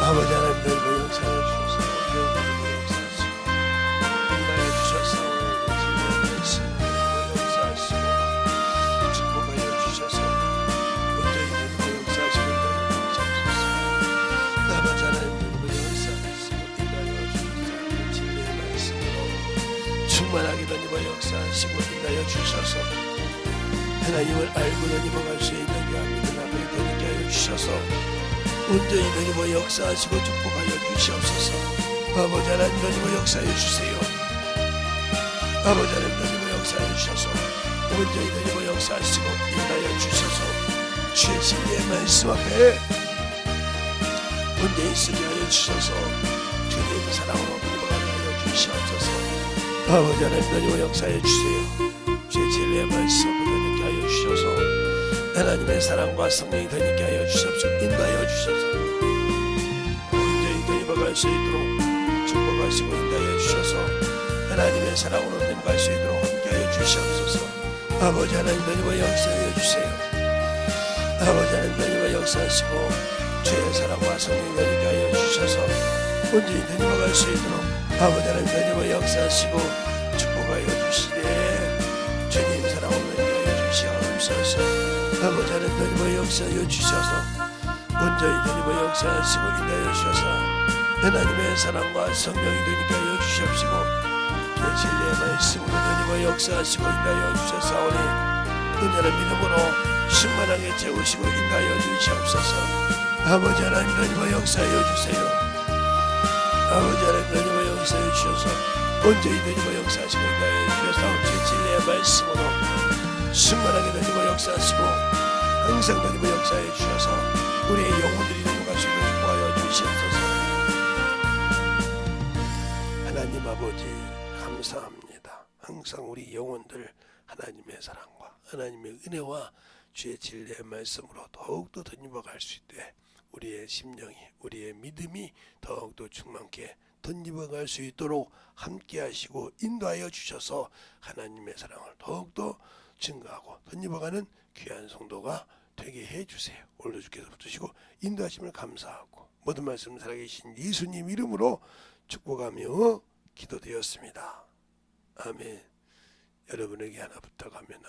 아버지 하나님 넓은 영상을 주셔서 넓은 역사하시고 인간을 주셔서 진리의 말씀을 역사하시고 축복하여 주셔서 온전히 넓은 역사하시고 인간을 주옵소서. 아버지 하나님 넓은 역사하시고 인간을 주셔서 진리의 말씀으로 충만하게 던입어 역사하시고 인하여 주셔서 하나님을 알고 던입어갈 수 있는 믿음 앞에 던지게 하여 주셔서 온전히 던입어 역사하시고 축복하여 주시옵소서. 아버지 하나님 던입어 역사해 주세요. 아버지 하나님 던입어 역사해 주셔서 온전히 던입어 역사하시고 인하여 주셔서 주의 진리의 말씀 앞에 온전히 쓰게 하여 주셔서 주님 사랑으로 던입어가게 하여 주시옵소서. 아버지 하나님 던입어 역사해 주세요. 주의 진리의 말씀 앞에 던지게 하여 주셔서 하나님의 사랑과 성령이 던지게 하여 주시옵소서. 인도하여 주셔서 온전히 던입어갈 수 있도록 축복하시고 인도하여 주셔서 하나님의 사랑으로 던입어갈 수 있도록 함께하여 주시옵소서. 아버지 하나님 던입어 역사하여 주세요. 아버지 하나님 던입어 역사하시고 주의 사랑과 성령이 던지게 하여 주셔서 온전히 던입어갈 수 있도록 아버지 하나님 던입어 역사하시고 축복하여 주시되 주님 사랑으로 던지게 주시옵소서. 아버지 하나님 던입어 역사하여 주셔서 온전히 던입어 역사하시고 인하여 주셔서 하나님의 사랑과 성령이 되니까 하여 주시옵시고 주의 진리의 말씀으로 던입어 역사하시고 인하여 주셔서오니 은혜를 믿음으로 충만하게 채우시고 인하여 주시옵소서. 아버지 하나님 던입어 역사하여 주세요. 아버지 하나님 던입어 역사하여 주셔서 온전히 던입어 역사하시고 인하여 주셔서 주의 진리의 말씀으로 충만하게 던입어 역사하시고 항상 던입어 역사해 주셔서 우리의 영혼들이 넘어갈 수 있도록 축복하여 주시옵소서. 하나님 아버지 감사합니다. 항상 우리 영혼들 하나님의 사랑과 하나님의 은혜와 주의 진리의 말씀으로 더욱더 던입어 갈 수 있되 우리의 심령이 우리의 믿음이 더욱더 충만케 던집어 갈 수 있도록 함께 하시고 인도하여 주셔서 하나님의 사랑을 더욱더 증가하고 던집어가는 귀한 성도가 되게 해주세요. 오늘도 주께서 붙으시고 인도하심을 감사하고 모든 말씀 살아계신 예수님 이름으로 축복하며 기도되었습니다. 아멘. 여러분에게 하나 부탁하면